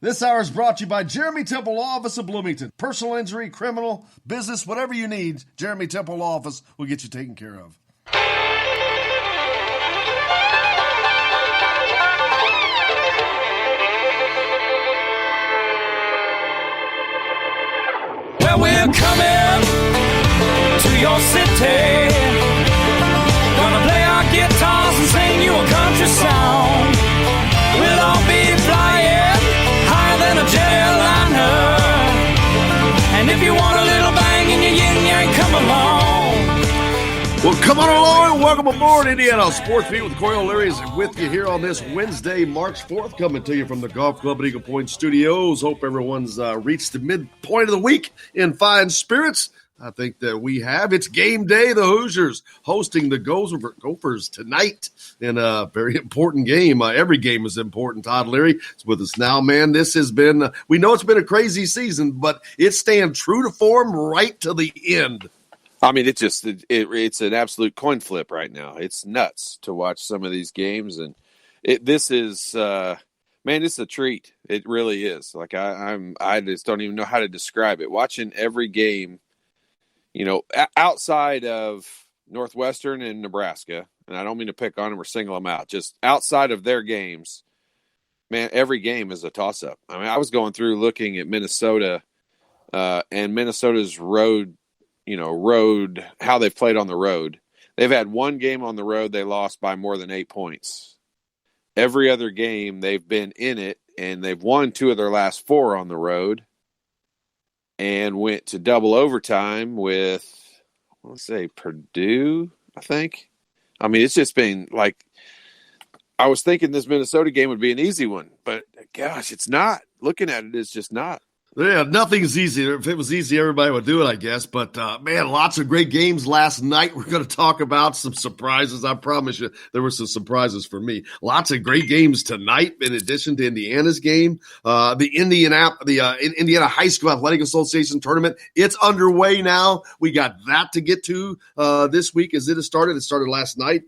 This hour is brought to you by Jeremy Temple Law Office of Bloomington. Personal injury, criminal, business, whatever you need, Jeremy Temple Law Office will get you taken care of. Well, we're coming to your city. Gonna play our guitars and sing you a country song. We'll all be flying higher than a jetliner. And if you want a little bang in your yin-yang, come along. Well, come on along. Welcome aboard Indiana Sports Beat with Corey O'Leary is with you here on this Wednesday, March 4th, coming to you from the Golf Club at Eagle Point Studios. Hope everyone's reached the midpoint of the week in fine spirits. I think that we have. It's game day. The Hoosiers hosting the Gophers tonight in a very important game. Every game is important. Todd Leary is with us now, man. This has been, we know it's been a crazy season, but it stands true to form right to the end. I mean, it's an absolute coin flip right now. It's nuts to watch some of these games, and this is it's a treat. It really is. Like I just don't even know how to describe it. Watching every game, outside of Northwestern and Nebraska, and I don't mean to pick on them or single them out, just outside of their games, man, every game is a toss-up. I mean, I was going through looking at Minnesota and Minnesota's road, how they've played on the road. They've had one game on the road they lost by more than 8 points. Every other game they've been in it, and they've won 2 of their last 4 on the road and went to double overtime with, let's say, Purdue, I think. I mean, it's just been like, I was thinking this Minnesota game would be an easy one, but gosh, it's not. Looking at it, it's just not. Yeah, nothing's easy. If it was easy, everybody would do it, I guess. But, man, lots of great games last night. We're going to talk about some surprises. I promise you there were some surprises for me. Lots of great games tonight in addition to Indiana's game. The Indiana High School Athletic Association tournament, it's underway now. We got that to get to this week as it has started. It started last night.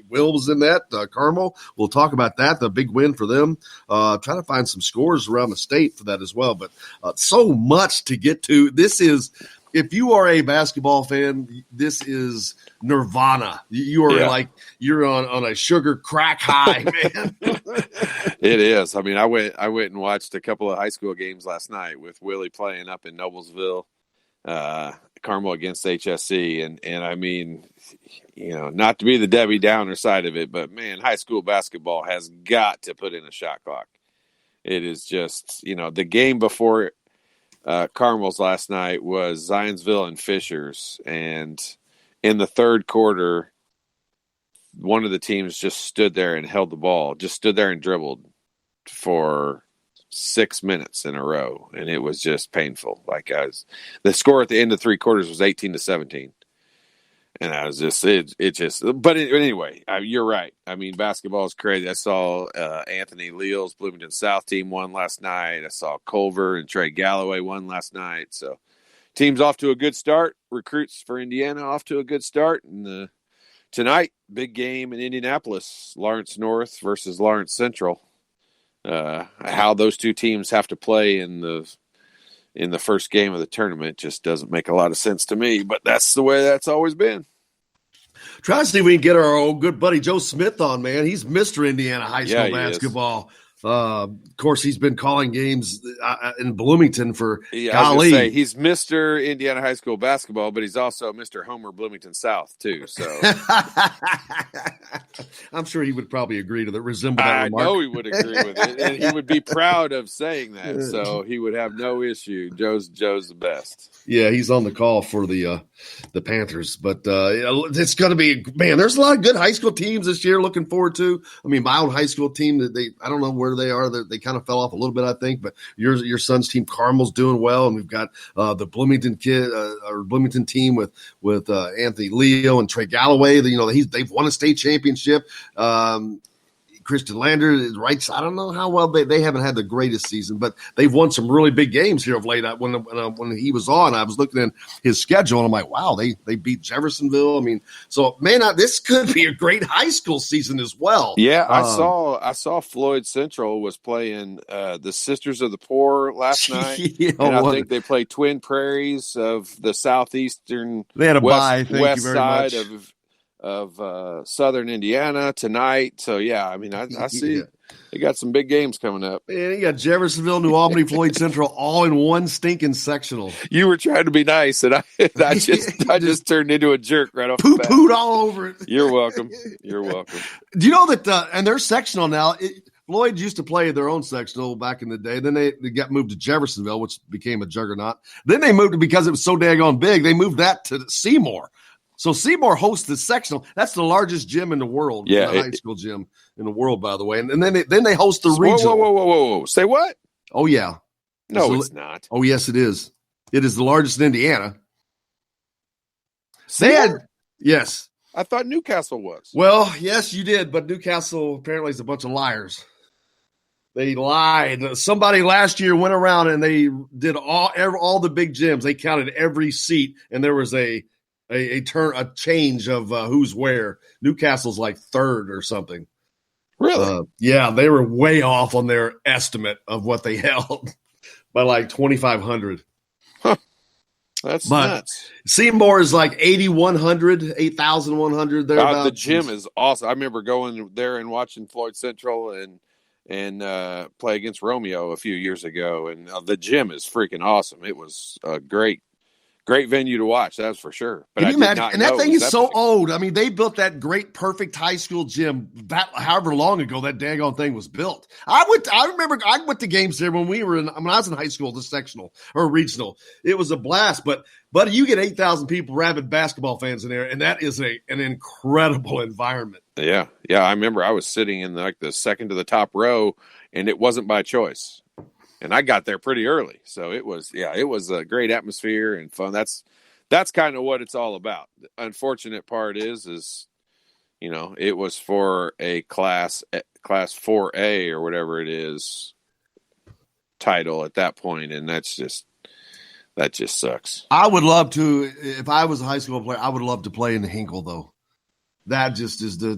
Will was in that. Carmel. We'll talk about that. The big win for them. Trying to find some scores around the state for that as well. But so much to get to. This is, if you are a basketball fan, this is nirvana. You are like, you're on a sugar crack high, man. It is. I mean, I went and watched a couple of high school games last night with Willie playing up in Noblesville, Carmel against HSC. And I mean, not to be the Debbie Downer side of it, but man, high school basketball has got to put in a shot clock. It is just, the game before Carmel's last night was Zionsville and Fishers. And in the third quarter, one of the teams just stood there and held the ball, just stood there and dribbled for 6 minutes in a row. And it was just painful. The score at the end of 3 quarters was 18-17. And I was just, anyway, you're right. I mean, basketball is crazy. I saw Anthony Leal's Bloomington South team won last night. I saw Culver and Trey Galloway won last night. So team's off to a good start. Recruits for Indiana off to a good start. And tonight, big game in Indianapolis, Lawrence North versus Lawrence Central. How those two teams have to play in the first game of the tournament just doesn't make a lot of sense to me, but that's the way that's always been. Try to see if we can get our old good buddy Joe Smith on, man. He's Mr. Indiana high school basketball. Of course, he's been calling games in Bloomington for golly. I was gonna say, he's Mr. Indiana high school basketball, but he's also Mr. Homer Bloomington South too. So I'm sure he would probably agree to resemble that remark. I know he would agree with it, and he would be proud of saying that. So he would have no issue. Joe's the best. Yeah, he's on the call for the Panthers, but it's going to be, man, there's a lot of good high school teams this year. Looking forward to. I mean, my own high school team I don't know where they are. They kind of fell off a little bit, I think. But your son's team, Carmel's doing well, and we've got the Bloomington Bloomington team with Anthony Leo and Trey Galloway. They've won a state championship. Christian Lander, right? I don't know how well they haven't had the greatest season, but they've won some really big games here of late. When he was on, I was looking at his schedule, and I'm like, wow, they beat Jeffersonville. I mean, so man, this could be a great high school season as well. Yeah, I saw Floyd Central was playing the Sisters of the Poor last night, and I think they played Twin Prairies of the southeastern. They had a bye. West side of southern Indiana tonight. So yeah, I mean, I see they got some big games coming up. Man, you got Jeffersonville, New Albany, Floyd Central, all in one stinking sectional. You were trying to be nice, and I just turned into a jerk right off. Pooed all over it. You're welcome. You're welcome. Do you know that? And they're sectional now. Floyd used to play their own sectional back in the day. Then they got moved to Jeffersonville, which became a juggernaut. Then they moved because it was so daggone big. They moved that to Seymour. So Seymour hosts the sectional. That's the largest gym in the world. Yeah, the high school gym in the world, by the way. And then they host the regional. Whoa! Say what? Oh yeah. No, it's not. Oh yes, it is. It is the largest in Indiana. Yes. I thought Newcastle was. Well, yes, you did, but Newcastle apparently is a bunch of liars. They lied. Somebody last year went around and they did all the big gyms. They counted every seat, and there was a change of who's where. Newcastle's like third or something. Really? Yeah, they were way off on their estimate of what they held by like 2,500. Huh. That's nuts. Seymour is like 8,100, 8,100. The gym is awesome. I remember going there and watching Floyd Central and play against Romeo a few years ago, and the gym is freaking awesome. It was a great venue to watch, that's for sure. But can you imagine? And that thing is so old. I mean, they built that great, perfect high school gym however long ago that daggone thing was built. I remember I went to games there when I was in high school, the sectional or regional. It was a blast. But you get 8,000 people, rabid basketball fans in there, and that is an incredible environment. Yeah. I remember I was sitting in like the second to the top row, and it wasn't by choice. And I got there pretty early, so it was a great atmosphere and fun. That's kind of what it's all about. The unfortunate part is it was for a class 4A or whatever it is title at that point, and that just sucks. I would love to, if I was a high school player, I would love to play in the Hinkle though. That just is to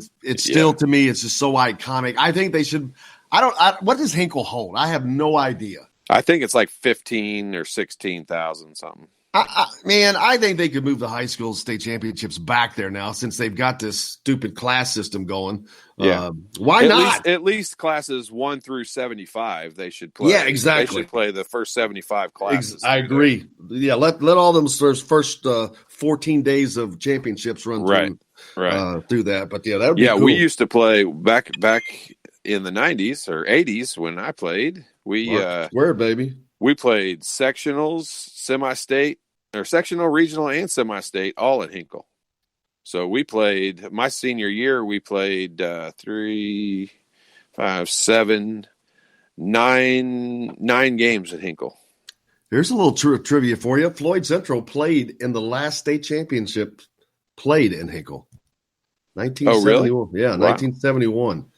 me, it's just so iconic. I think they should. What does Hinkle hold? I have no idea. I think it's like 15 or 16,000 something. I think they could move the high school state championships back there now since they've got this stupid class system going. Yeah. Why not? At least classes 1 through 75 they should play. Yeah, exactly. They should play the first 75 classes. I agree. Yeah, let all them first 14 days of championships run through that. But yeah, that would be cool. We used to play back in the 90s or 80s when I played. Where, baby? We played sectionals, semi-state, or sectional, regional, and semi-state, all at Hinkle. So we played, my senior year, we played 3, 5, 7, 9 games at Hinkle. Here's a little trivia for you. Floyd Central played in the last state championship, played in Hinkle. 1971. Oh, really? Yeah, wow. 1971.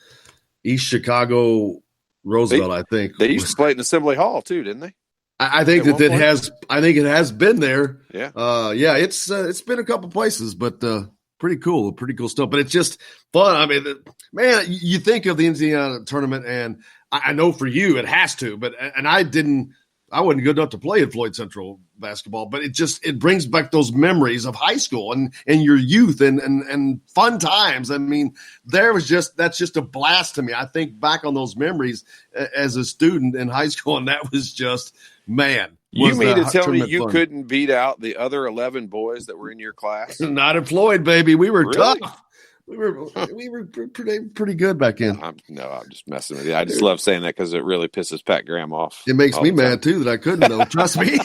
East Chicago Roosevelt, I think. They used to play it in Assembly Hall too, didn't they? I think it has. I think it has been there. Yeah. It's been a couple places, but pretty cool stuff. But it's just fun. I mean, man, you think of the Indiana tournament, and I know for you it has to. But I wasn't good enough to play at Floyd Central basketball, but it brings back those memories of high school and your youth and fun times. I mean, that's just a blast to me. I think back on those memories as a student in high school, and that was just, man. You mean to tell me you couldn't beat out the other 11 boys that were in your class? Not at Floyd, baby. We were tough. We were pretty good back then. I'm just messing with you. I just love saying that because it really pisses Pat Graham off. It makes me mad too that I couldn't though. Trust me.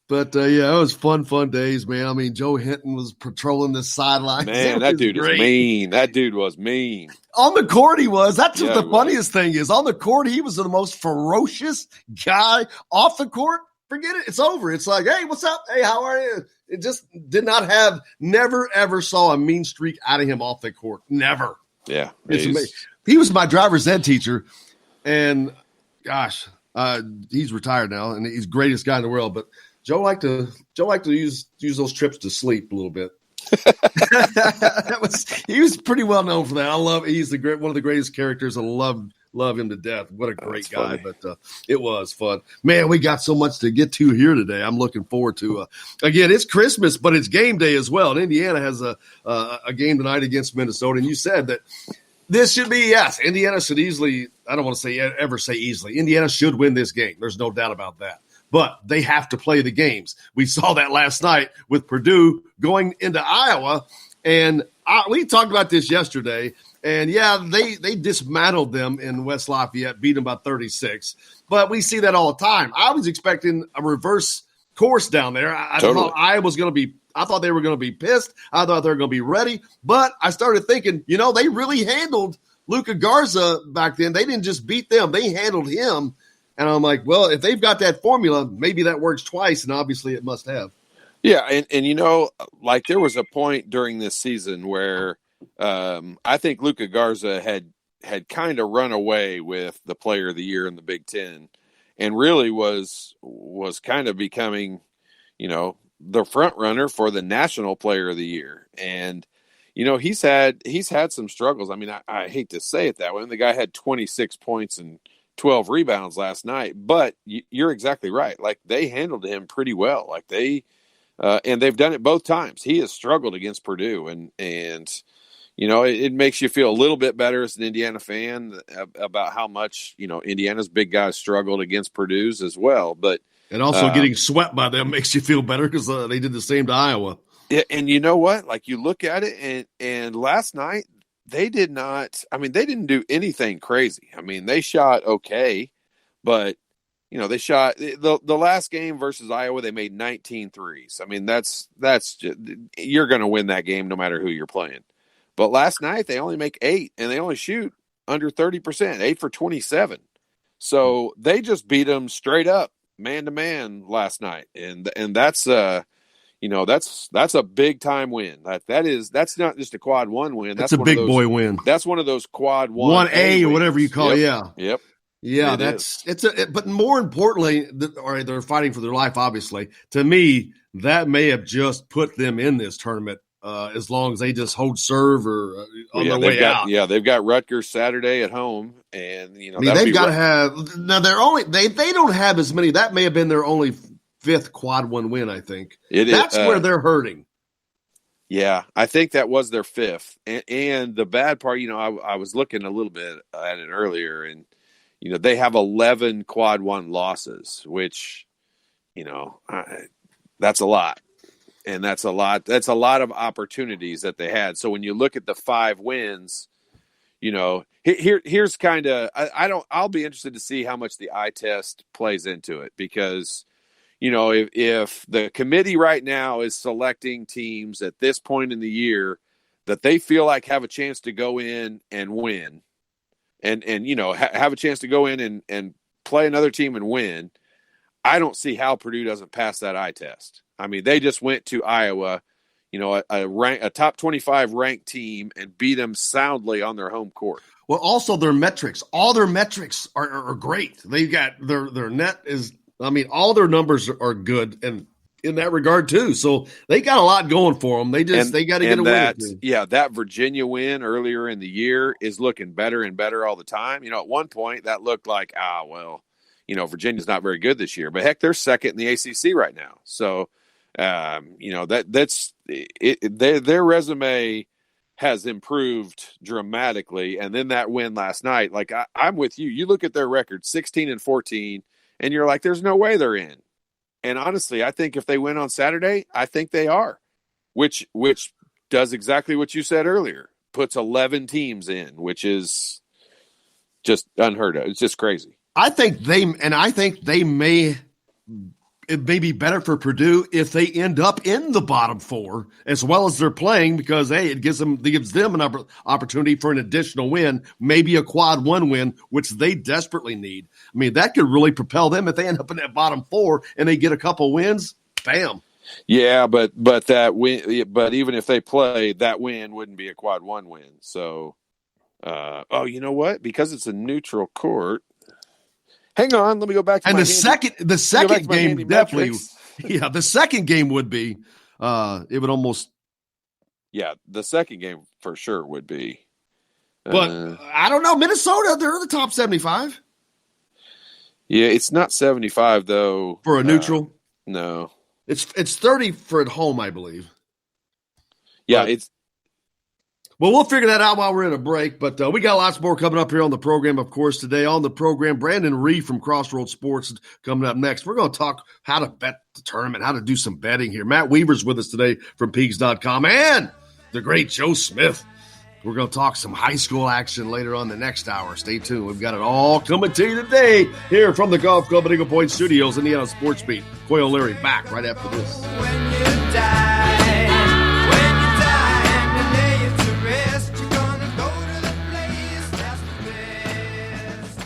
But it was fun days, man. I mean, Joe Hinton was patrolling the sidelines. Man, that dude is mean. That dude was mean. On the court, he was. That's what the funniest thing is. On the court, he was the most ferocious guy. Off the court, forget it. It's over. It's like, hey, what's up? Hey, how are you? it just never, ever saw a mean streak out of him off the court. Never. Yeah. He was my driver's ed teacher, and gosh, he's retired now, and he's the greatest guy in the world. But Joe liked to use those trips to sleep a little bit. He was pretty well known for that. He's one of the greatest characters. I love him to death. What a great guy. Funny. But it was fun. Man, we got so much to get to here today. I'm looking forward to again, it's Christmas, but it's game day as well. And Indiana has a game tonight against Minnesota. And you said that this should be, yes, Indiana should easily, I don't want to ever say easily. Indiana should win this game. There's no doubt about that. But they have to play the games. We saw that last night with Purdue going into Iowa. And we talked about this yesterday. And, yeah, they dismantled them in West Lafayette, beat them by 36. But we see that all the time. I was expecting a reverse course down there. I thought I thought they were going to be pissed. I thought they were going to be ready. But I started thinking, they really handled Luka Garza back then. They didn't just beat them. They handled him. And I'm like, well, if they've got that formula, maybe that works twice, and obviously it must have. Yeah, and there was a point during this season where I think Luka Garza had kind of run away with the Player of the Year in the Big Ten, and really was kind of becoming, the front runner for the National Player of the Year. And he's had some struggles. I mean, I hate to say it that way. The guy had 26 points and 12 rebounds last night, but you're exactly right. Like, they handled him pretty well. Like, and they've done it both times. He has struggled against Purdue, and it makes you feel a little bit better as an Indiana fan about how much, Indiana's big guys struggled against Purdue's as well. But and also getting swept by them makes you feel better because they did the same to Iowa. Yeah, and you know what? Like, you look at it, and last night, they didn't do anything crazy. I mean, they shot okay, but, they shot the last game versus Iowa, they made 19 threes. I mean, that's just, you're going to win that game no matter who you're playing. But last night, they only make 8, and they only shoot under 30%, 8 for 27. So they just beat them straight up, man-to-man last night. And that's that's a big time win. That's not just a quad 1 win. That's a big boy win. That's one of those quad 1A or whatever you call it. Yeah. Yep. Yeah. But more importantly, they're fighting for their life. Obviously, to me, that may have just put them in this tournament. As long as they just hold serve or on their way out. Yeah, they've got Rutgers Saturday at home, and they've got to have. Now they don't have as many. That may have been their only 5th quad 1 win, I think. That's where they're hurting. Yeah, I think that was their 5th. And the bad part, I was looking a little bit at it earlier, and, they have 11 quad 1 losses, which, that's a lot. And that's a lot of opportunities that they had. So when you look at the 5 wins, here's kind of, I'll be interested to see how much the eye test plays into it, because if the committee right now is selecting teams at this point in the year that they feel like have a chance to go in and win and have a chance to go in and play another team and win, I don't see how Purdue doesn't pass that eye test. I mean, they just went to Iowa, a top 25 ranked team, and beat them soundly on their home court. Well, also their metrics, all their metrics are great. They've got their net is, all their numbers are good, and in that regard too. So they got a lot going for them. They got to get a win. Yeah, that Virginia win earlier in the year is looking better and better all the time. At one point that looked like, Virginia's not very good this year, but heck, they're second in the ACC right now. So, that's it. Their resume has improved dramatically. And then that win last night, like I'm with you. You look at their record, 16-14, and you're like, there's no way they're in. And honestly, I think if they win on Saturday, I think they are, which does exactly what you said earlier, puts 11 teams in, which is just unheard of. It's just crazy. I think they may. It may be better for Purdue if they end up in the bottom 4 as well as they're playing, because it gives them an opportunity for an additional win, maybe a quad 1 win, which they desperately need. That could really propel them if they end up in that bottom 4 and they get a couple wins. Bam. Yeah, but that win, but even if they play, that win wouldn't be a quad one win. So, you know what? Because it's a neutral court. Hang on, let me go back to and my the second game definitely. metrics. Yeah, the second game would be. It would almost. Yeah, the second game for sure would be. But I don't know. Minnesota, they're the top 75. Yeah, it's not 75 though For a neutral. No, it's 30 for at home, I believe. Yeah, but, well, we'll figure that out while we're in a break. But we got lots more coming up here on the program, of course, today. On the program, Brandon Reed from Crossroads Sports coming up next. We're going to talk how to bet the tournament, how to do some betting here. Matt Weaver's with us today from Peaks.com and the great Joe Smith. We're going to talk some high school action later on the next hour. Stay tuned. We've got it all coming to you today here from the Golf Club at Eagle Point Studios, Indiana Sports Beat. Coyle Leary back right after this. When you die, and you lay it to rest, you're gonna go to the place that's the best.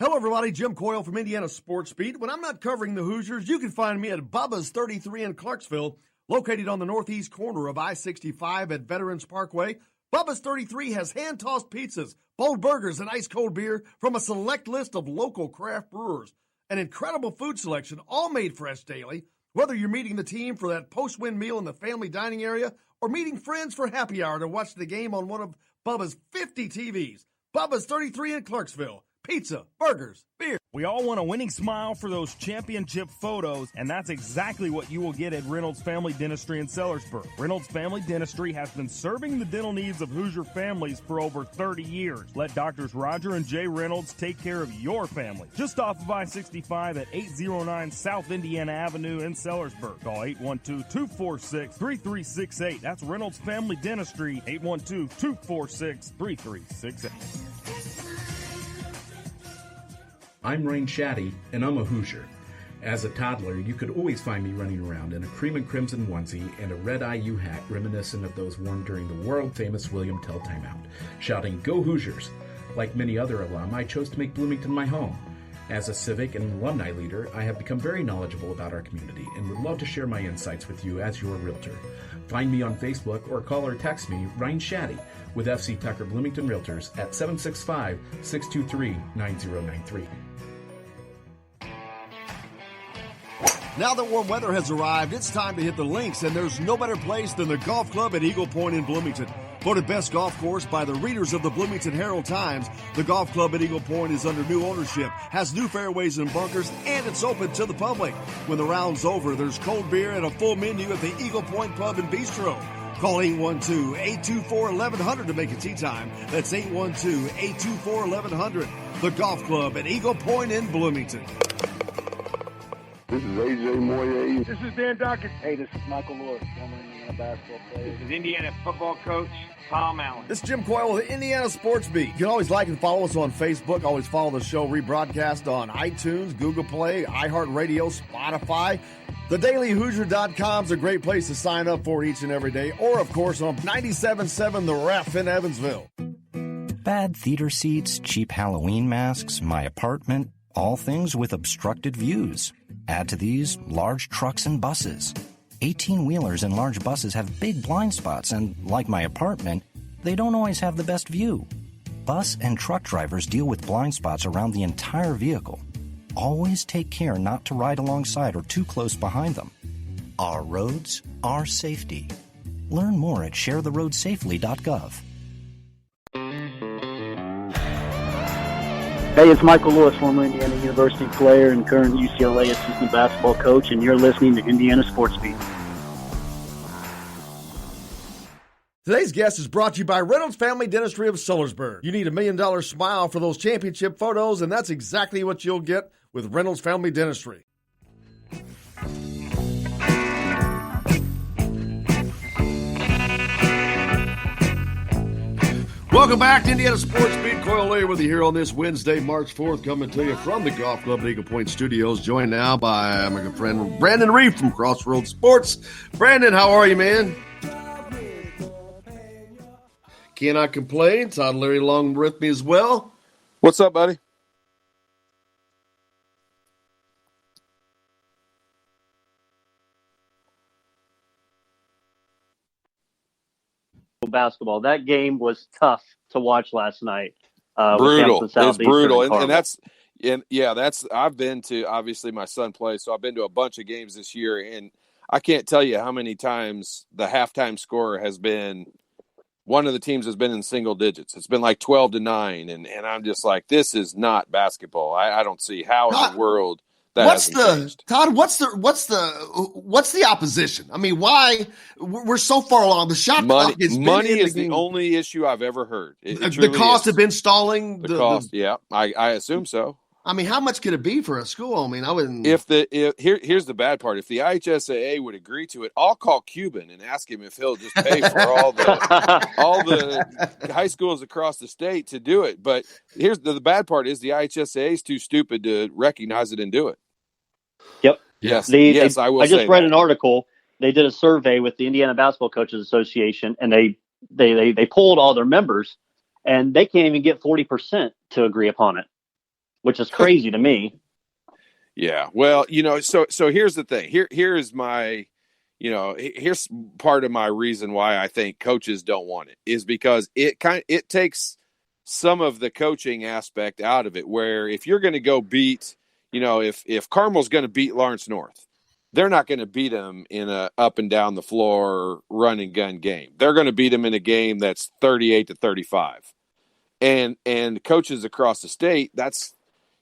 Hello, everybody. Jim Coyle from Indiana Sports Beat. When I'm not covering the Hoosiers, you can find me at Bubba's 33 in Clarksville, located on the northeast corner of I-65 at Veterans Parkway. Bubba's 33 has hand-tossed pizzas, bold burgers, and ice-cold beer from a select list of local craft brewers. An incredible food selection, all made fresh daily. Whether you're meeting the team for that post-win meal in the family dining area or meeting friends for happy hour to watch the game on one of Bubba's 50 TVs. Bubba's 33 in Clarksville. Pizza, burgers, beer. We all want a winning smile for those championship photos, and that's exactly what you will get at Reynolds Family Dentistry in Sellersburg. Reynolds Family Dentistry has been serving the dental needs of Hoosier families for over 30 years. Let Doctors Roger and Jay Reynolds take care of your family. Just off of I-65 at 809 South Indiana Avenue in Sellersburg. Call 812-246-3368. That's Reynolds Family Dentistry, 812-246-3368. I'm Ryan Shaddy, and I'm a Hoosier. As a toddler, you could always find me running around in a cream and crimson onesie and a red IU hat reminiscent of those worn during the world-famous William Tell timeout, shouting, "Go Hoosiers!" Like many other alum, I chose to make Bloomington my home. As a civic and alumni leader, I have become very knowledgeable about our community and would love to share my insights with you as your realtor. Find me on Facebook or call or text me, Ryan Shaddy, with FC Tucker Bloomington Realtors at 765-623-9093. Now that warm weather has arrived, it's time to hit the links, and there's no better place than the Golf Club at Eagle Point in Bloomington. Voted best golf course by the readers of the Bloomington Herald-Times, the Golf Club at Eagle Point is under new ownership, has new fairways and bunkers, and it's open to the public. When the round's over, there's cold beer and a full menu at the Eagle Point Pub and Bistro. Call 812-824-1100 to make a tee time. That's 812-824-1100. The Golf Club at Eagle Point in Bloomington. This is A.J. Moye. This is Dan Dockett. Hey, this is Michael Lewis, former Indiana basketball player. This is Indiana football coach Tom Allen. This is Jim Coyle with the Indiana Sports Beat. You can always like and follow us on Facebook. Always follow the show rebroadcast on iTunes, Google Play, iHeartRadio, Spotify. TheDailyHoosier.com is a great place to sign up for each and every day. Or, of course, on 97.7 The Ref in Evansville. Bad theater seats, cheap Halloween masks, my apartment, all things with obstructed views. Add to these large trucks and buses. 18-wheelers and large buses have big blind spots, and like my apartment, they don't always have the best view. Bus and truck drivers deal with blind spots around the entire vehicle. Always take care not to ride alongside or too close behind them. Our roads, our safety. Learn more at sharetheroadsafely.gov. Hey, it's Michael Lewis, former Indiana University player and current UCLA assistant basketball coach, and you're listening to Indiana Sports Beat. Today's guest is brought to you by Reynolds Family Dentistry of Sellersburg. You need $1 million smile for those championship photos, and that's exactly what you'll get with Reynolds Family Dentistry. Welcome back to Indiana Sports Beat. Coyle Leary with you here on this Wednesday, March 4th, coming to you from the Golf Club at Eagle Point Studios, joined now by my good friend Brandon Reed from Crossroads Sports. Brandon, how are you, man? Cannot complain. Todd Leary along with me as well. What's up, buddy? basketball. That game was tough to watch last night. Brutal. It's brutal. And I've been to, obviously my son plays, so I've been to a bunch of games this year, and I can't tell you how many times the halftime score has been, one of the teams has been in single digits. It's been like 12-9, and I'm just like, this is not basketball. I don't see how in the world that hasn't changed. Todd, what's the opposition? I mean, why we're so far along? The shot clock is money is the only issue I've ever heard. The cost of installing the cost. Yeah, I assume so. I mean, how much could it be for a school? I mean, I wouldn't. Here's the bad part. If the IHSAA would agree to it, I'll call Cuban and ask him if he'll just pay for all the high schools across the state to do it. But here's the bad part: is the IHSAA is too stupid to recognize it and do it. Yep. Yes. I will. I just read an article. They did a survey with the Indiana Basketball Coaches Association, and they polled all their members, and they can't even get 40% to agree upon it, which is crazy to me. Yeah. Well, so here's the thing. Here's my, here's part of my reason why I think coaches don't want it is because it takes some of the coaching aspect out of it, where if you're going to go beat, if Carmel's going to beat Lawrence North, they're not going to beat them in a up and down the floor run and gun game. They're going to beat them in a game that's 38-35. And coaches across the state, that's,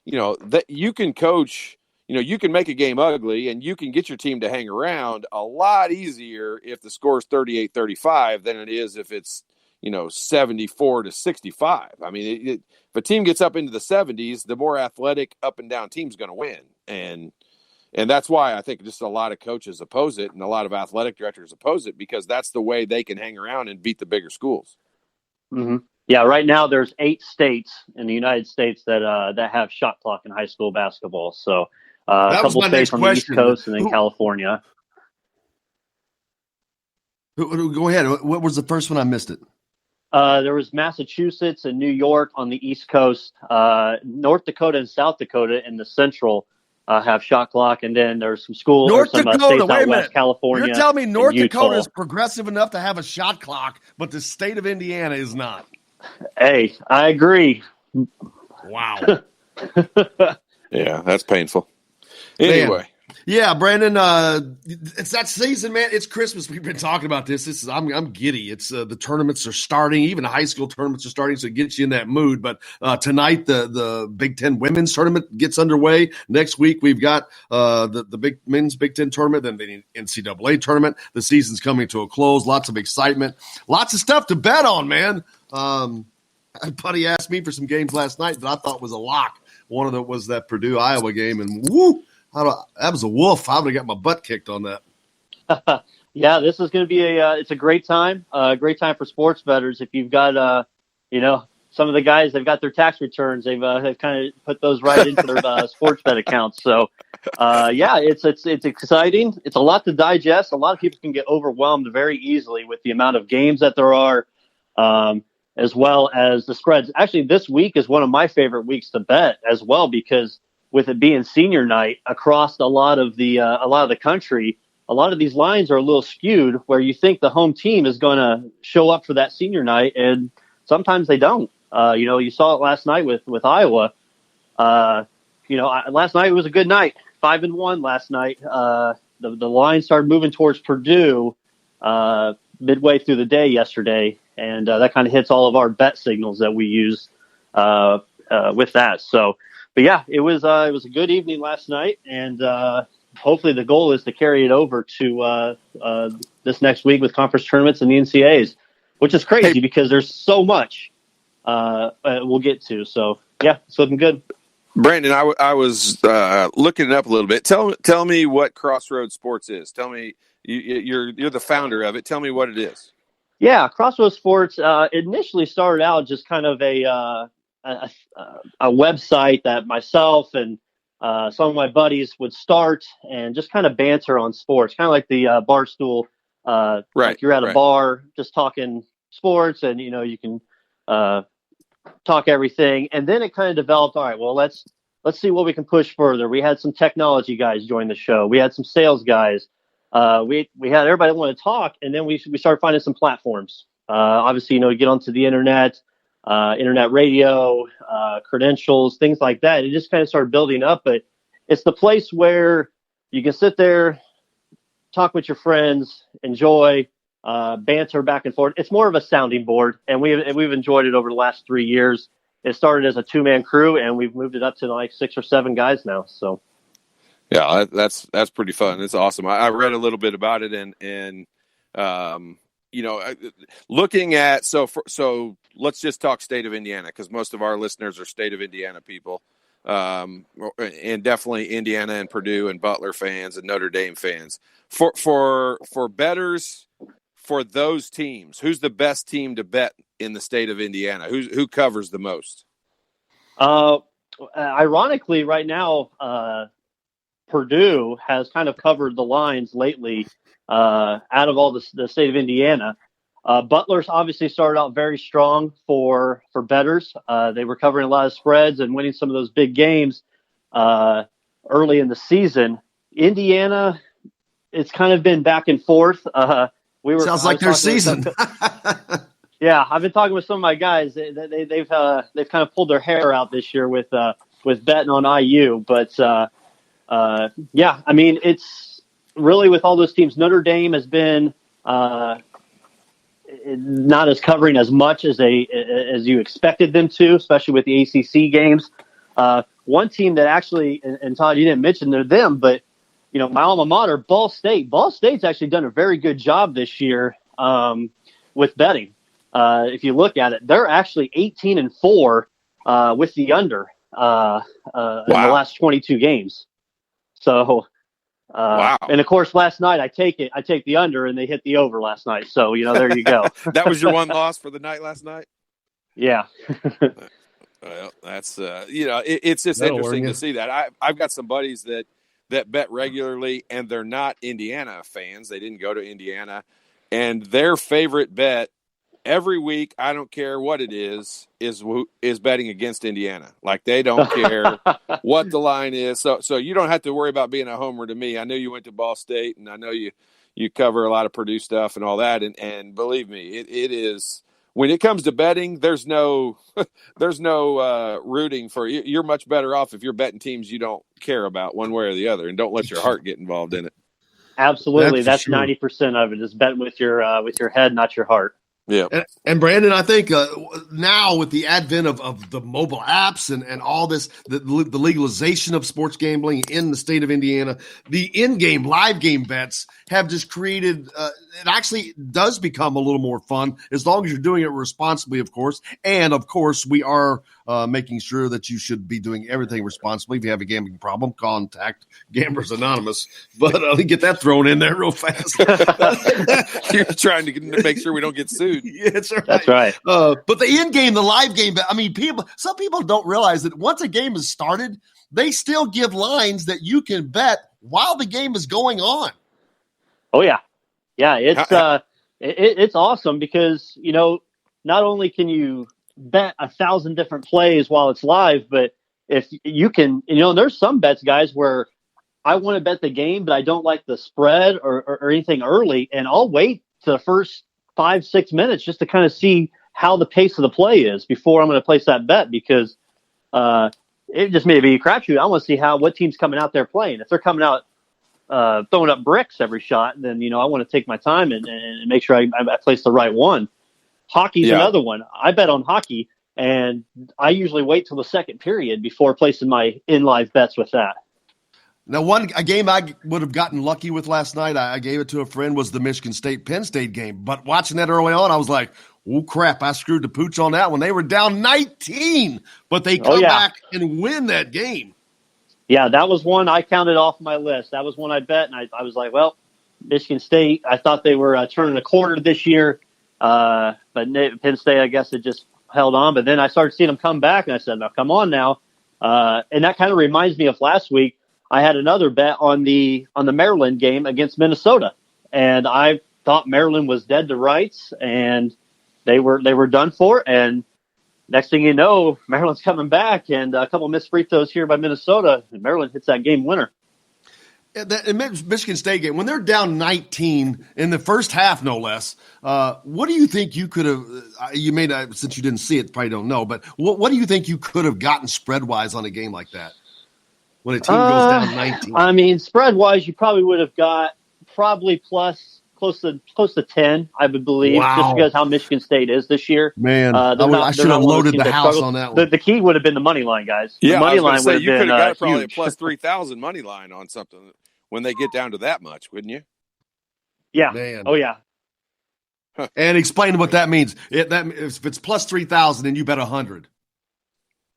that you can coach, you can make a game ugly and you can get your team to hang around a lot easier if the score is 38-35 than it is if it's, 74-65. I mean, if a team gets up into the 70s, the more athletic up and down team's going to win. And that's why I think just a lot of coaches oppose it and a lot of athletic directors oppose it, because that's the way they can hang around and beat the bigger schools. Mm-hmm. Yeah, right now there's 8 states in the United States that have shot clock in high school basketball. So a couple states on the East Coast and then California. Go ahead. What was the first one? I missed it. There was Massachusetts and New York on the East Coast. North Dakota and South Dakota in the Central have shot clock, and then there's some schools, states out west, California. You're telling me North Dakota is progressive enough to have a shot clock, but the state of Indiana is not? Hey, I agree. Wow. Yeah, that's painful. Anyway. Man. Yeah, Brandon, it's that season, man. It's Christmas. We've been talking about this. I'm giddy. It's the tournaments are starting. Even the high school tournaments are starting, so it gets you in that mood. But tonight, the Big Ten women's tournament gets underway. Next week, we've got the men's Big Ten tournament, then the NCAA tournament. The season's coming to a close. Lots of excitement. Lots of stuff to bet on, man. Buddy asked me for some games last night that I thought was a lock. One of them was that Purdue-Iowa game, and woo! That was a wolf. I would have got my butt kicked on that. Yeah, this is going to be it's a great time. Great time for sports bettors. If you've got, some of the guys, they've got their tax returns. They've kind of put those right into their sports bet accounts. So, it's exciting. It's a lot to digest. A lot of people can get overwhelmed very easily with the amount of games that there are, as well as the spreads. Actually, this week is one of my favorite weeks to bet as well, because with it being senior night across a lot of the country, a lot of these lines are a little skewed, where you think the home team is going to show up for that senior night, and sometimes they don't. You saw it last night with Iowa. Last night was a good night, 5-1 last night. The line started moving towards Purdue midway through the day yesterday, and that kind of hits all of our bet signals that we use with that. So. But yeah, it was a good evening last night, and hopefully the goal is to carry it over to this next week with conference tournaments and the NCAAs, which is crazy because there's so much we'll get to. So yeah, it's looking good. Brandon, I was looking it up a little bit. Tell me what Crossroads Sports is. Tell me you're the founder of it. Tell me what it is. Yeah, Crossroads Sports initially started out just kind of a website that myself and some of my buddies would start and just kind of banter on sports, kind of like the Barstool. Right. Like you're at a bar just talking sports, and you can talk everything. And then it kind of developed. All right, well let's see what we can push further. We had some technology guys join the show. We had some sales guys. We had everybody that wanted to talk, and then we started finding some platforms. Obviously, you get onto the internet radio, credentials, things like that. It just kind of started building up, but it's the place where you can sit there, talk with your friends, enjoy, banter back and forth. It's more of a sounding board, and we've enjoyed it over the last 3 years. It started as a 2-man crew, and we've moved it up to like 6 or 7 guys now. So, yeah, that's pretty fun. It's awesome. I read a little bit about it, and looking at so let's just talk state of Indiana, because most of our listeners are state of Indiana people, and definitely Indiana and Purdue and Butler fans and Notre Dame fans. For bettors for those teams, who's the best team to bet in the state of Indiana? Who covers the most? Ironically, right now, Purdue has kind of covered the lines lately out of all the state of Indiana. Butler's obviously started out very strong for bettors. They were covering a lot of spreads and winning some of those big games early in the season. Indiana, it's kind of been back and forth. Sounds like their season. Yeah, I've been talking with some of my guys. They've kind of pulled their hair out this year with betting on IU. But yeah, I mean, it's really with all those teams. Notre Dame has been not as covering as much as you expected them to, especially with the ACC games. One team that actually, and Todd, you didn't mention them, but my alma mater, Ball State. Ball State's actually done a very good job this year with betting. If you look at it, they're actually 18-4 with the under in the last 22 games. So, wow. And of course, last night I take the under, and they hit the over last night. So there you go. That was your one loss for the night last night? Yeah. Well, that's it's just interesting to see that. I've got some buddies that bet regularly, and they're not Indiana fans. They didn't go to Indiana, and their favorite bet every week, I don't care what it is betting against Indiana. Like, they don't care what the line is. So you don't have to worry about being a homer to me. I know you went to Ball State, and I know you cover a lot of Purdue stuff and all that. And believe me, it is, when it comes to betting, there's no rooting for you. You're much better off if you're betting teams you don't care about one way or the other, and don't let your heart get involved in it. Absolutely. That's 90% of it, is betting with your head, not your heart. Yeah. And Brandon, I think now with the advent of the mobile apps and all this, the legalization of sports gambling in the state of Indiana, the in-game live game bets have just created it actually does become a little more fun, as long as you're doing it responsibly, of course. And, of course, we are making sure that you should be doing everything responsibly. If you have a gambling problem, contact Gamblers Anonymous. But let me get that thrown in there real fast. You're trying to make sure we don't get sued. Yeah, that's right. That's right. But the in-game, the live game, I mean, some people don't realize that once a game is started, they still give lines that you can bet while the game is going on. Oh, yeah. Yeah, it's awesome because, not only can you bet 1,000 different plays while it's live, but if you can, there's some bets, guys, where I want to bet the game, but I don't like the spread or anything early, and I'll wait to the first 5-6 minutes just to kind of see how the pace of the play is before I'm going to place that bet, because it just may be a crapshoot. I want to see what team's coming out there playing. If they're coming out throwing up bricks every shot, then I want to take my time and make sure I place the right one. Hockey's another one. I bet on hockey, and I usually wait till the second period before placing my in-live bets with that. Now, a game I would have gotten lucky with last night, I gave it to a friend, was the Michigan State-Penn State game. But watching that early on, I was like, oh, crap, I screwed the pooch on that one. They were down 19, but they come back and win that game. Yeah, that was one I counted off my list. That was one I bet, and I was like, well, Michigan State, I thought they were turning a corner this year, but Penn State, I guess it just held on. But then I started seeing them come back, and I said, now, come on now. And that kind of reminds me of last week. I had another bet on the Maryland game against Minnesota, and I thought Maryland was dead to rights, and they were done for. And next thing you know, Maryland's coming back, and a couple missed free throws here by Minnesota, and Maryland hits that game winner. in Michigan State game, when they're down 19 in the first half, no less, what do you think you could have? You may not, since you didn't see it, probably don't know. But what do you think you could have gotten spread wise on a game like that when a team goes down 19? I mean, spread wise, you probably would have got probably plus close to 10, I would believe, just because how Michigan State is this year. Man, I should have loaded the house on that one. The key would have been the money line, guys. Yeah, the money line would have you been could have got probably huge. a plus 3,000 money line on something when they get down to that much, wouldn't you? Yeah. Man. Oh, yeah. And explain what that means. If it's plus 3,000, then you bet 100.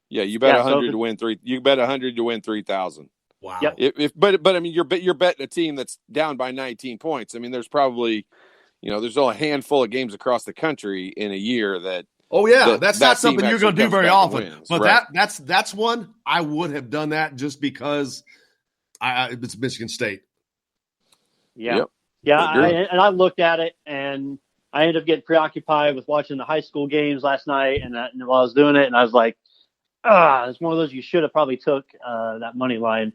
Yeah, you bet 100 to win three. You bet 100 to win 3,000. Wow. Yep. But I mean, you're betting a team that's down by 19 points. I mean, there's probably, there's only a handful of games across the country in a year that. Oh yeah, that's not something you're going to do very often. Wins, but right. that's one I would have done that just because it's Michigan State. Yeah. Yep. Yeah, I looked at it, and I ended up getting preoccupied with watching the high school games last night, and while I was doing it, and I was like, it's one of those you should have probably took that money line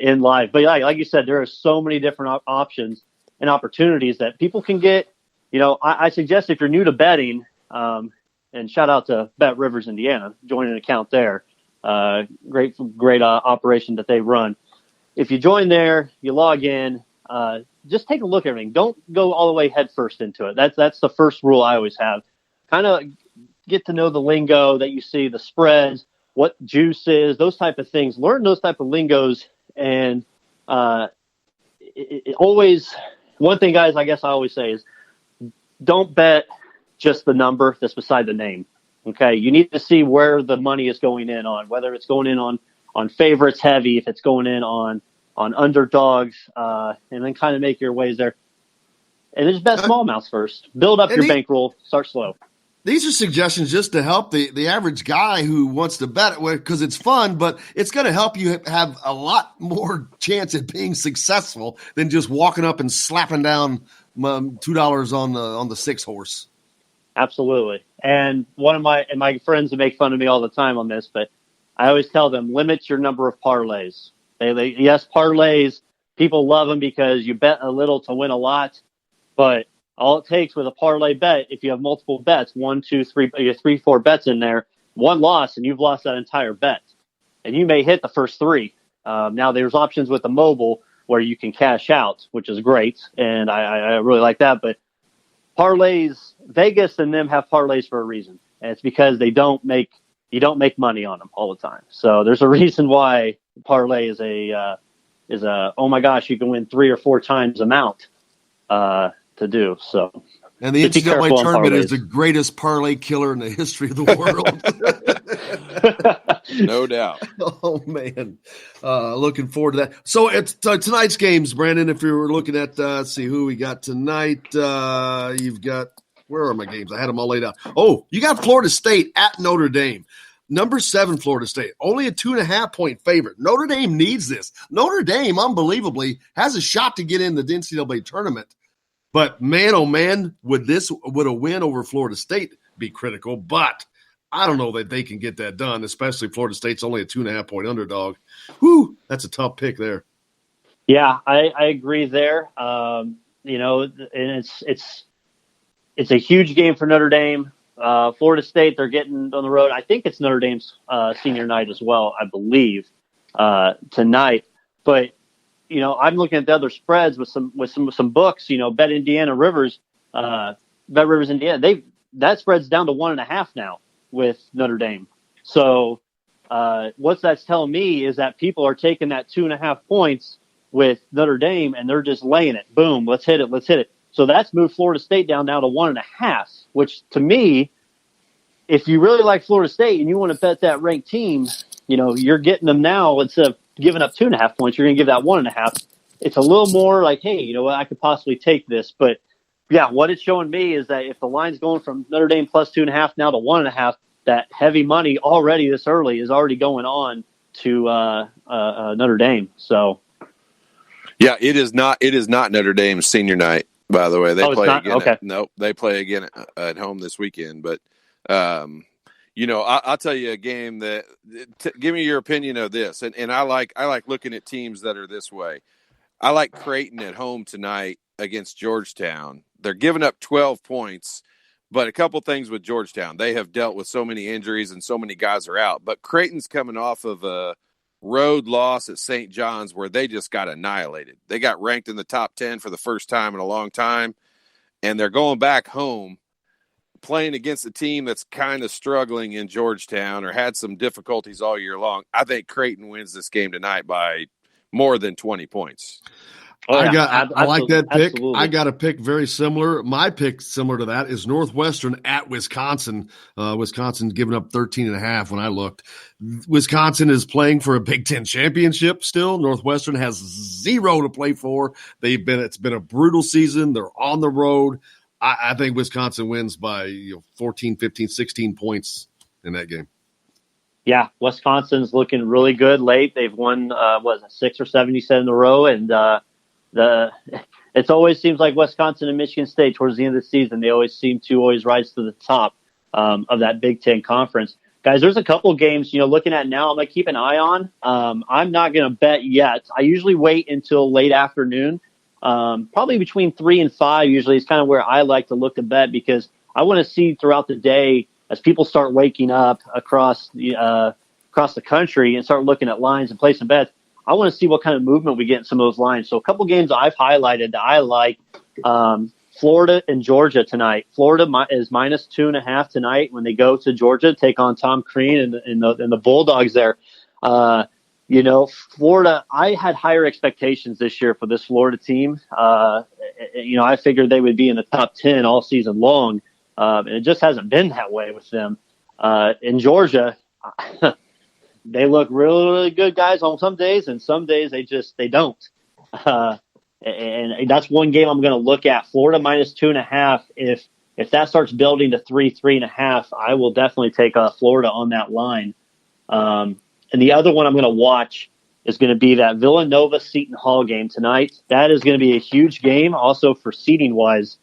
in live. But like you said, there are so many different options and opportunities that people can get. I suggest if you're new to betting, and shout out to Bet Rivers, Indiana, join an account there. Great operation that they run. If you join there, you log in, just take a look at everything. Don't go all the way head first into it. That's the first rule I always have. Kind of get to know the lingo that you see, the spreads, what juice is, those type of things. Learn those type of lingos. And it always, one thing, guys, I guess I always say is don't bet just the number that's beside the name. Okay. You need to see where the money is going in on, whether it's going in on favorites heavy, if it's going in on underdogs, and then kind of make your ways there. And then just bet small amounts first. Build up your bankroll. Start slow. These are suggestions just to help the average guy who wants to bet it because it's fun, but it's going to help you have a lot more chance at being successful than just walking up and slapping down $2 on the 6 horse. Absolutely. And one of my friends that make fun of me all the time on this, but I always tell them limit your number of parlays. Yes, parlays, people love them because you bet a little to win a lot, but all it takes with a parlay bet, if you have multiple bets, 1, 2, 3, you have 3, 4 bets in there, one loss, and you've lost that entire bet. And you may hit the first 3. Now, there's options with the mobile where you can cash out, which is great, and I really like that. But parlays, Vegas and them have parlays for a reason, and it's because you don't make money on them all the time. So there's a reason why parlay is a oh my gosh, you can win 3 or 4 times amount to do. So, and the NCAA tournament is the greatest parlay killer in the history of the world. No doubt. Oh man, looking forward to that. So it's tonight's games, Brandon. If you were looking at, let's see who we got tonight. You've got, where are my games? I had them all laid out. Oh, you got Florida State at Notre Dame. Number 7, Florida State, only a 2.5-point favorite. Notre Dame needs this. Notre Dame, unbelievably, has a shot to get in the NCAA tournament. But man, oh man, would a win over Florida State be critical? But I don't know that they can get that done, especially Florida State's only a 2.5-point underdog. Whew, that's a tough pick there. Yeah, I agree there. And it's a huge game for Notre Dame. Florida State, they're getting on the road. I think it's Notre Dame's senior night as well, I believe, tonight. But I'm looking at the other spreads with some books. Bet Indiana Rivers, Bet Rivers Indiana. That spread's down to 1.5 now with Notre Dame. So what that's telling me is that people are taking that 2.5 points with Notre Dame and they're just laying it. Boom, let's hit it. So that's moved Florida State down now to 1.5, which to me, if you really like Florida State and you want to bet that ranked team, you're getting them now instead of giving up 2.5 points, you're going to give that 1.5. It's a little more like, hey, you know what, I could possibly take this. But yeah, what it's showing me is that if the line's going from Notre Dame plus 2.5 now to 1.5, that heavy money already this early is already going on to Notre Dame. So yeah, it is not Notre Dame's senior night. By the way, they play again. Okay. They play again at home this weekend. But, I'll tell you a game give me your opinion of this. And I like looking at teams that are this way. I like Creighton at home tonight against Georgetown. They're giving up 12 points, but a couple things with Georgetown. They have dealt with so many injuries and so many guys are out. But Creighton's coming off of a road loss at St. John's where they just got annihilated. They got ranked in the top 10 for the first time in a long time, and they're going back home playing against a team that's kind of struggling in Georgetown or had some difficulties all year long. I think Creighton wins this game tonight by more than 20 points. Oh, I like that pick. Absolutely. I got a pick very similar. My pick similar to that is Northwestern at Wisconsin. Wisconsin giving up 13.5 when I looked. Wisconsin is playing for a Big Ten championship still. Northwestern has 0 to play for. It's been a brutal season. They're on the road. I think Wisconsin wins by 14, 15, 16 points in that game. Yeah, Wisconsin's looking really good late. They've won 6 or 7 you said in a row, and it always seems like Wisconsin and Michigan State towards the end of the season, they always seem to rise to the top of that Big Ten conference. Guys, there's a couple games, looking at now I'm going to keep an eye on. I'm not going to bet yet. I usually wait until late afternoon, probably between 3 and 5 usually is kind of where I like to look to bet, because I want to see throughout the day as people start waking up across the country and start looking at lines and placing bets. I want to see what kind of movement we get in some of those lines. So a couple games I've highlighted that I like, Florida and Georgia tonight. Florida is minus 2.5 tonight when they go to Georgia, take on Tom Crean and the Bulldogs there. Florida, I had higher expectations this year for this Florida team. I figured they would be in the top 10 all season long. And it just hasn't been that way with them. In Georgia, they look really, really good, guys, on some days, and some days they don't. And that's one game I'm going to look at. Florida minus 2.5. If that starts building to 3.5, I will definitely take Florida on that line. And the other one I'm going to watch is going to be that Villanova-Seton Hall game tonight. That is going to be a huge game also for seeding-wise.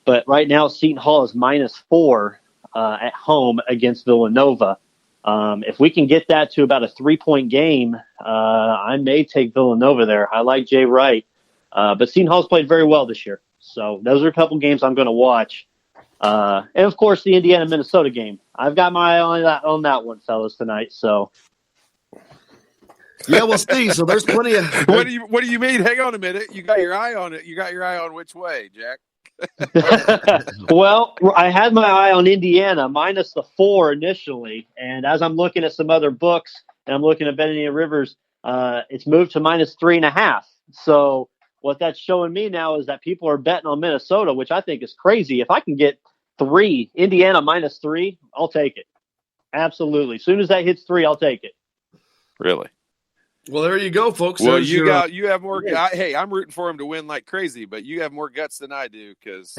But right now, Seton Hall is minus 4 at home against Villanova. If we can get that to about a 3-point game, I may take Villanova there. I like Jay Wright. But Seton Hall's played very well this year. So those are a couple games I'm going to watch. And, of course, the Indiana-Minnesota game. I've got my eye on that one, fellas, tonight. So. Yeah, we'll see. So there's plenty of – What do you mean? Hang on a minute. You got your eye on it. You got your eye on which way, Jack? Well, I had my eye on Indiana minus the 4 initially, and as I'm looking at some other books and I'm looking at Benedict Rivers, it's moved to minus 3.5. So what that's showing me now is that people are betting on Minnesota, which I think is crazy. If I can get 3, Indiana minus 3, I'll take it. Absolutely. As soon as that hits 3, I'll take it. Really? Well, there you go, folks. Well, you have more. Hey, I'm rooting for him to win like crazy, but you have more guts than I do because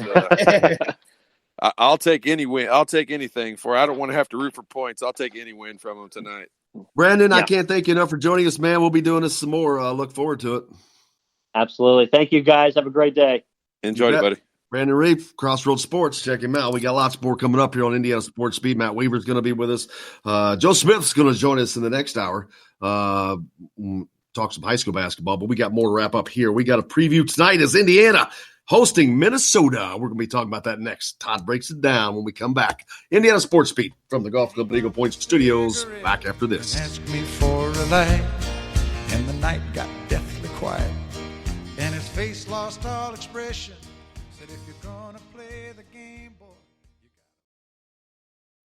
I'll take any win. I'll take anything for. I don't want to have to root for points. I'll take any win from him tonight. Brandon, I can't thank you enough for joining us, man. We'll be doing this some more. Look forward to it. Absolutely. Thank you, guys. Have a great day. Enjoy it, buddy. Brandon Reef, Crossroads Sports. Check him out. We got lots more coming up here on Indiana Sports Speed. Matt Weaver's going to be with us. Joe Smith's going to join us in the next hour. Talk some high school basketball, but we got more to wrap up here. We got a preview tonight as Indiana hosting Minnesota. We're going to be talking about that next. Todd breaks it down when we come back. Indiana Sports Speed from the Golf Club at Eagle Point Studios. Back after this. Ask me for a light, and the night got deathly quiet, and his face lost all expression. Said, if you're gonna play the game, boy.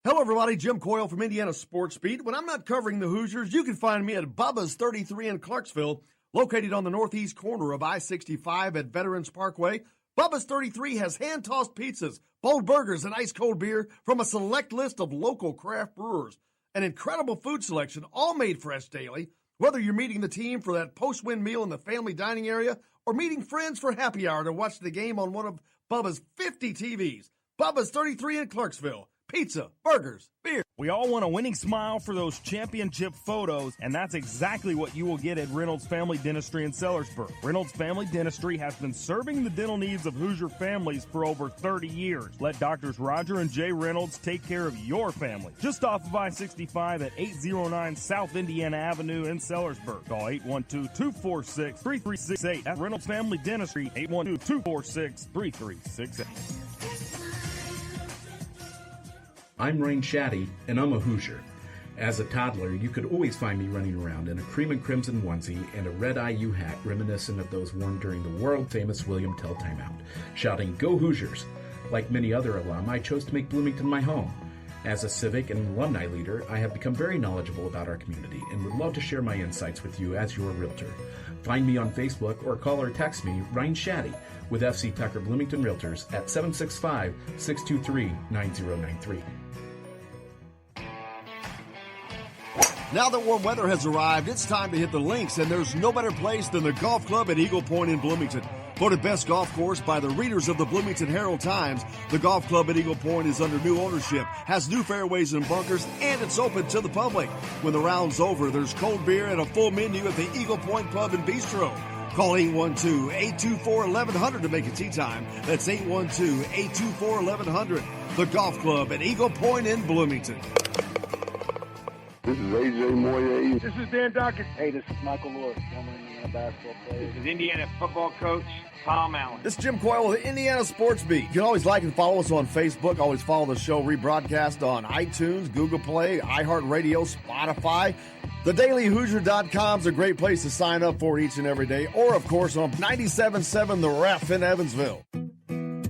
Hello, everybody. Jim Coyle from Indiana Sports Beat. When I'm not covering the Hoosiers, you can find me at Bubba's 33 in Clarksville, located on the northeast corner of I-65 at Veterans Parkway. Bubba's 33 has hand-tossed pizzas, bold burgers, and ice-cold beer from a select list of local craft brewers. An incredible food selection, all made fresh daily. Whether you're meeting the team for that post-win meal in the family dining area or meeting friends for happy hour to watch the game on one of Bubba's 50 TVs. Bubba's 33 in Clarksville. pizza, burgers, beer. We all want a winning smile for those championship photos, and that's exactly what you will get at Reynolds Family Dentistry in Sellersburg. Reynolds Family Dentistry has been serving the dental needs of Hoosier families for over 30 years. Let Doctors Roger and Jay Reynolds take care of your family. Just off of I-65 at 809 South Indiana Avenue in Sellersburg. Call 812-246-3368. At Reynolds Family Dentistry, 812-246-3368. I'm Rain Shaddy, and I'm a Hoosier. As a toddler, you could always find me running around in a cream and crimson onesie and a red IU hat reminiscent of those worn during the world-famous William Tell timeout, shouting, "Go Hoosiers!" Like many other alum, I chose to make Bloomington my home. As a civic and alumni leader, I have become very knowledgeable about our community and would love to share my insights with you as your realtor. Find me on Facebook or call or text me, Ryan Shaddy, with FC Tucker Bloomington Realtors at 765-623-9093. Now that warm weather has arrived, it's time to hit the links, and there's no better place than the golf club at Eagle Point in Bloomington. Voted best golf course by the readers of the Bloomington Herald-Times, the golf club at Eagle Point is under new ownership, has new fairways and bunkers, and it's open to the public. When the round's over, there's cold beer and a full menu at the Eagle Point Pub and Bistro. Call 812-824-1100 to make a tee time. That's 812-824-1100. The golf club at Eagle Point in Bloomington. This is AJ Moye. This is Dan Dockett. Hey, this is Michael Lewis, former Indiana basketball player. This is Indiana football coach Tom Allen. This is Jim Coyle with the Indiana Sports Beat. You can always like and follow us on Facebook. Always follow the show rebroadcast on iTunes, Google Play, iHeartRadio, Spotify. TheDailyHoosier.com is a great place to sign up for each and every day. Or, of course, on 97.7 The Ref in Evansville.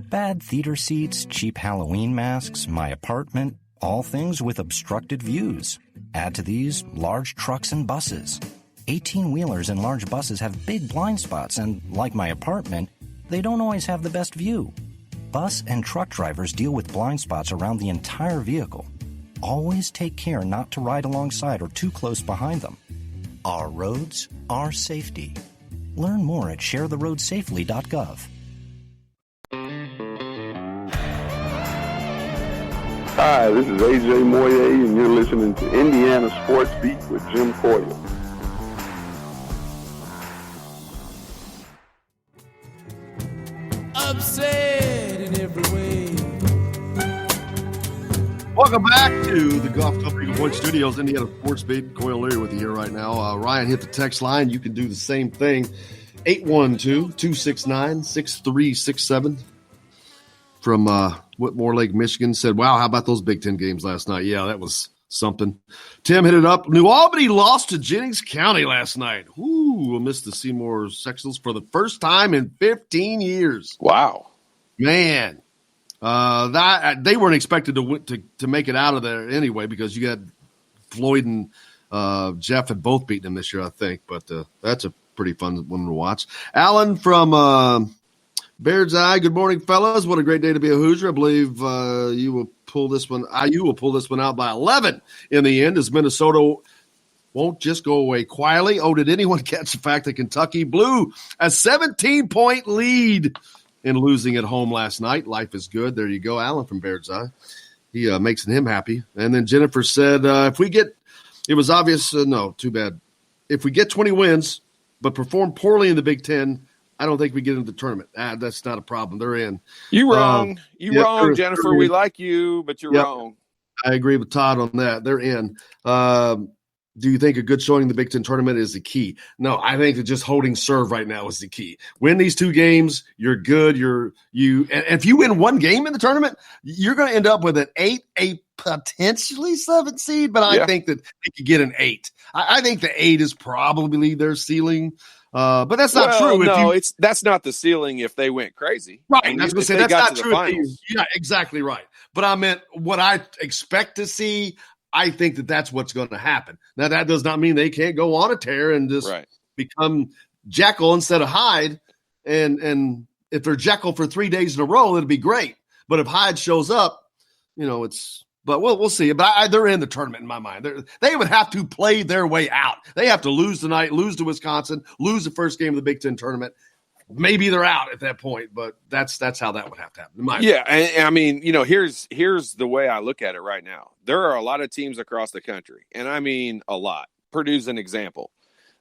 Bad theater seats, cheap Halloween masks, my apartment, all things with obstructed views. Add to these large trucks and buses. 18-wheelers and large buses have big blind spots, and like my apartment, they don't always have the best view. Bus and truck drivers deal with blind spots around the entire vehicle. Always take care not to ride alongside or too close behind them. Our roads, our safety. Learn more at sharetheroadsafely.gov. Hi, this is AJ Moye, and you're listening to Indiana Sports Beat with Jim Coyle. Upset in every way. Welcome back to the Golf Club Eagle Point Studios, Indiana Sports Beat. Coyle Leary with you here right now. Ryan hit the text line. You can do the same thing. 812-269-6367 from Whitmore Lake, Michigan said, wow, how about those Big Ten games last night? Yeah, that was something. Tim hit it up. New Albany lost to Jennings County last night. We'll miss the Seymour Sectionals for the first time in 15 years. Wow. Man. That they weren't expected to make it out of there anyway, because you got Floyd and Jeff had both beaten them this year, I think. But that's a pretty fun one to watch. Alan from Baird's Eye. Good morning, fellas. What a great day to be a Hoosier. I believe IU will pull this one out by 11 in the end, as Minnesota won't just go away quietly. Oh, did anyone catch the fact that Kentucky blew a 17-point lead in losing at home last night? Life is good. There you go, Alan from Baird's Eye. He makes him happy. And then Jennifer said, if we get – it was obvious no, too bad. If we get 20 wins but perform poorly in the Big Ten, I don't think we get into the tournament. That's not a problem. They're in. You wrong. Wrong, Jennifer. We like you, but you're wrong. I agree with Todd on that. They're in. Do you think a good showing in the Big Ten tournament is the key? No, I think that just holding serve right now is the key. Win these two games, you're good. And if you win one game in the tournament, you're going to end up with an 8, a potentially 7 seed. But I think that they could get an 8. I think the 8 is probably their ceiling. But that's not true. That's not the ceiling if they went crazy. Right. I was going to say that's not true. Yeah, exactly right. But I meant what I expect to see. I think that that's what's going to happen. Now, that does not mean they can't go on a tear and just become Jekyll instead of Hyde. And if they're Jekyll for 3 days in a row, it'd be great. But if Hyde shows up, but we'll see. But they're in the tournament in my mind. They would have to play their way out. They have to lose tonight, lose to Wisconsin, lose the first game of the Big Ten tournament. maybe they're out at that point, but that's how that would have to happen. Yeah, and I mean, here's the way I look at it right now. There are a lot of teams across the country, and I mean a lot. Purdue's an example,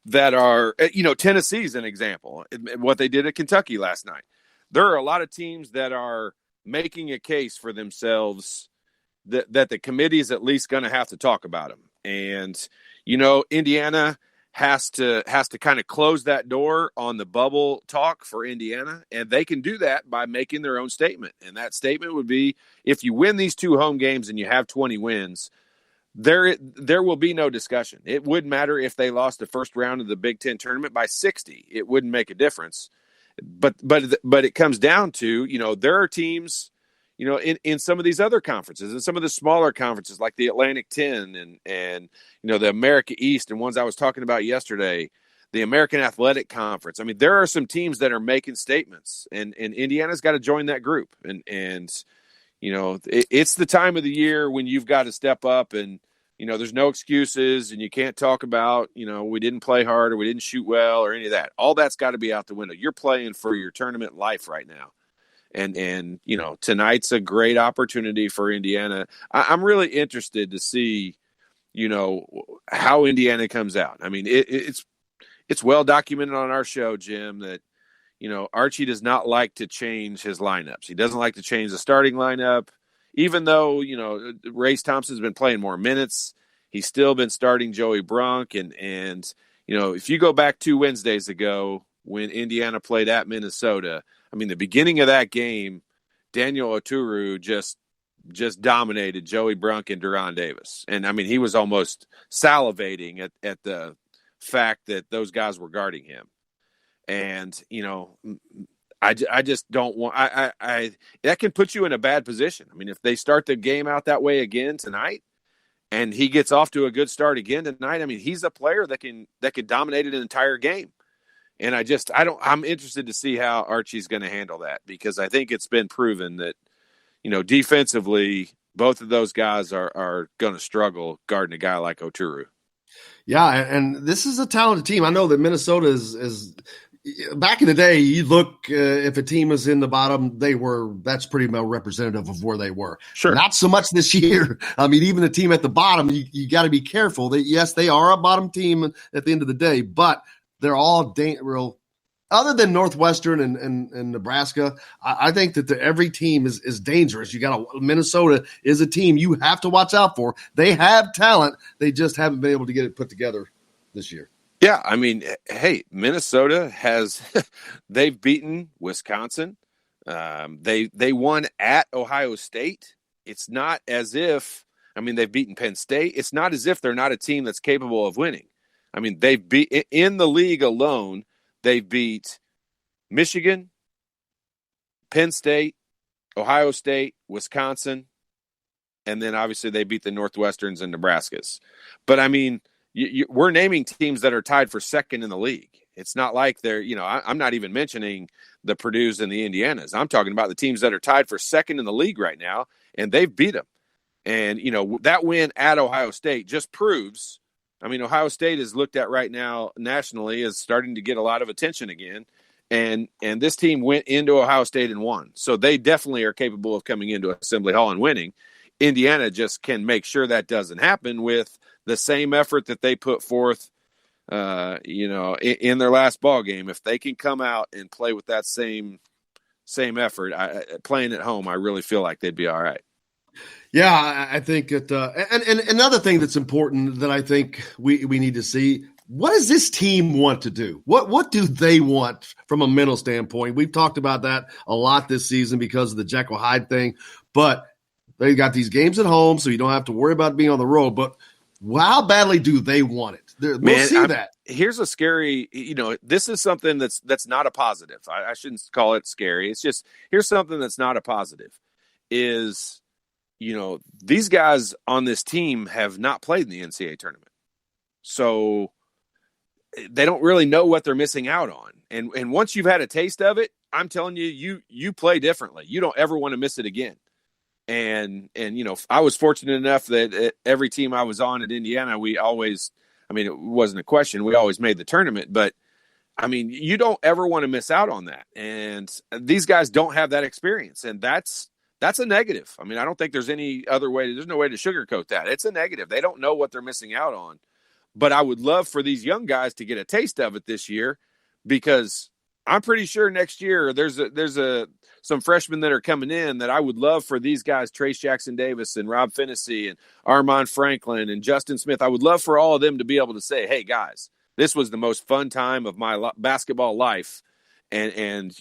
that are, Tennessee's an example, what they did at Kentucky last night. There are a lot of teams that are making a case for themselves that the committee is at least going to have to talk about them. And, Indiana has to kind of close that door on the bubble talk for Indiana, and they can do that by making their own statement. And that statement would be, if you win these 2 home games and you have 20 wins, there will be no discussion. It wouldn't matter if they lost the first round of the Big Ten tournament by 60. It wouldn't make a difference. But it comes down to, there are teams, in some of these other conferences and some of the smaller conferences like the Atlantic 10 and the America East and ones I was talking about yesterday, the American Athletic Conference. I mean, there are some teams that are making statements, and Indiana's got to join that group. And it's the time of the year when you've got to step up, and there's no excuses, and you can't talk about we didn't play hard or we didn't shoot well or any of that. All that's got to be out the window. You're playing for your tournament life right now. And tonight's a great opportunity for Indiana. I'm really interested to see, how Indiana comes out. I mean, it's well documented on our show, Jim, that, Archie does not like to change his lineups. He doesn't like to change the starting lineup, even though, Race Thompson's been playing more minutes. He's still been starting Joey Brunk. And if you go back 2 Wednesdays ago when Indiana played at Minnesota, I mean, the beginning of that game, Daniel Oturu just dominated Joey Brunk and Duran Davis. And, I mean, he was almost salivating at the fact that those guys were guarding him. And, I just don't want – that can put you in a bad position. I mean, if they start the game out that way again tonight and he gets off to a good start again tonight, I mean, he's a player that can dominate an entire game. And I'm interested to see how Archie's going to handle that, because I think it's been proven that, defensively, both of those guys are going to struggle guarding a guy like Oturu. Yeah, and this is a talented team. I know that Minnesota is back in the day, you look, if a team was in the bottom, that's pretty well representative of where they were. Sure. Not so much this year. I mean, even the team at the bottom, you got to be careful. Yes, they are a bottom team at the end of the day, but they're all real. Other than Northwestern and Nebraska, I think that every team is dangerous. Minnesota is a team you have to watch out for. They have talent. They just haven't been able to get it put together this year. Yeah, I mean, hey, Minnesota has they've beaten Wisconsin. They won at Ohio State. It's not as if, they've beaten Penn State. It's not as if they're not a team that's capable of winning. I mean, they've beat in the league alone. They've beat Michigan, Penn State, Ohio State, Wisconsin, and then obviously they beat the Northwesterns and Nebraskas. But I mean, we're naming teams that are tied for second in the league. It's not like they're, I'm not even mentioning the Purdue's and the Indianas. I'm talking about the teams that are tied for second in the league right now, and they've beat them. And, that win at Ohio State just proves. Ohio State is looked at right now nationally as starting to get a lot of attention again. And this team went into Ohio State and won. So they definitely are capable of coming into Assembly Hall and winning. Indiana just can make sure that doesn't happen with the same effort that they put forth, in their last ball game. If they can come out and play with that same effort, playing at home, I really feel like they'd be all right. Yeah, I think that, and another thing that's important that I think we need to see, what does this team want to do? What do they want from a mental standpoint? We've talked about that a lot this season because of the Jekyll Hyde thing, but they got these games at home, so you don't have to worry about being on the road. But how badly do they want it? We'll see that. Here's a scary, this is something that's not a positive. I shouldn't call it scary. It's just, here's something that's not a positive is, these guys on this team have not played in the NCAA tournament. So they don't really know what they're missing out on. And once you've had a taste of it, I'm telling you, you play differently. You don't ever want to miss it again. And I was fortunate enough that every team I was on at Indiana, we always, it wasn't a question. We always made the tournament, but I mean, you don't ever want to miss out on that. And these guys don't have that experience. And that's a negative. I mean, I don't think there's any other way. There's no way to sugarcoat that. It's a negative. They don't know what they're missing out on. But I would love for these young guys to get a taste of it this year, because I'm pretty sure next year there's some freshmen that are coming in that I would love for these guys, Trace Jackson Davis and Rob Finnessy and Armand Franklin and Justin Smith. I would love for all of them to be able to say, hey, guys, this was the most fun time of my basketball life. And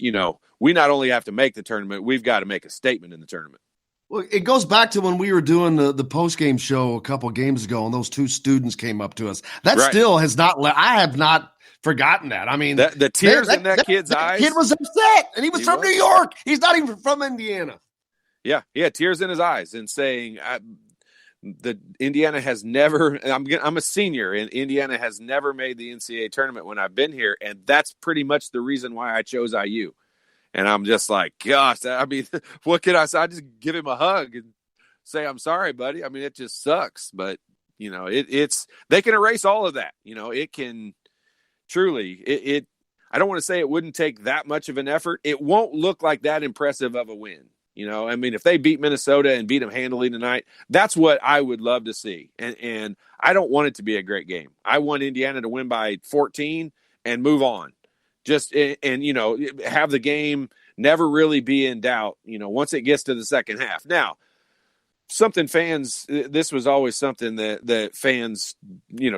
we not only have to make the tournament, we've got to make a statement in the tournament. Well, it goes back to when we were doing the post-game show a couple games ago, and those two students came up to us. That right. Still has not I have not forgotten that. I mean, the tears in that kid's eyes. The kid was upset, and he was from New York. He's not even from Indiana. Yeah, tears in his eyes, and saying the Indiana has never. I'm a senior, and Indiana has never made the NCAA tournament when I've been here, and that's pretty much the reason why I chose IU. And I'm just like, gosh, I mean, what can I say? I just give him a hug and say, I'm sorry, buddy. I mean, it just sucks, but it's they can erase all of that. It can truly. I don't want to say it wouldn't take that much of an effort. It won't look like that impressive of a win. I mean, if they beat Minnesota and beat them handily tonight, that's what I would love to see. And I don't want it to be a great game. I want Indiana to win by 14 and move on. Just and have the game never really be in doubt. Once it gets to the second half. Now, this was always something that fans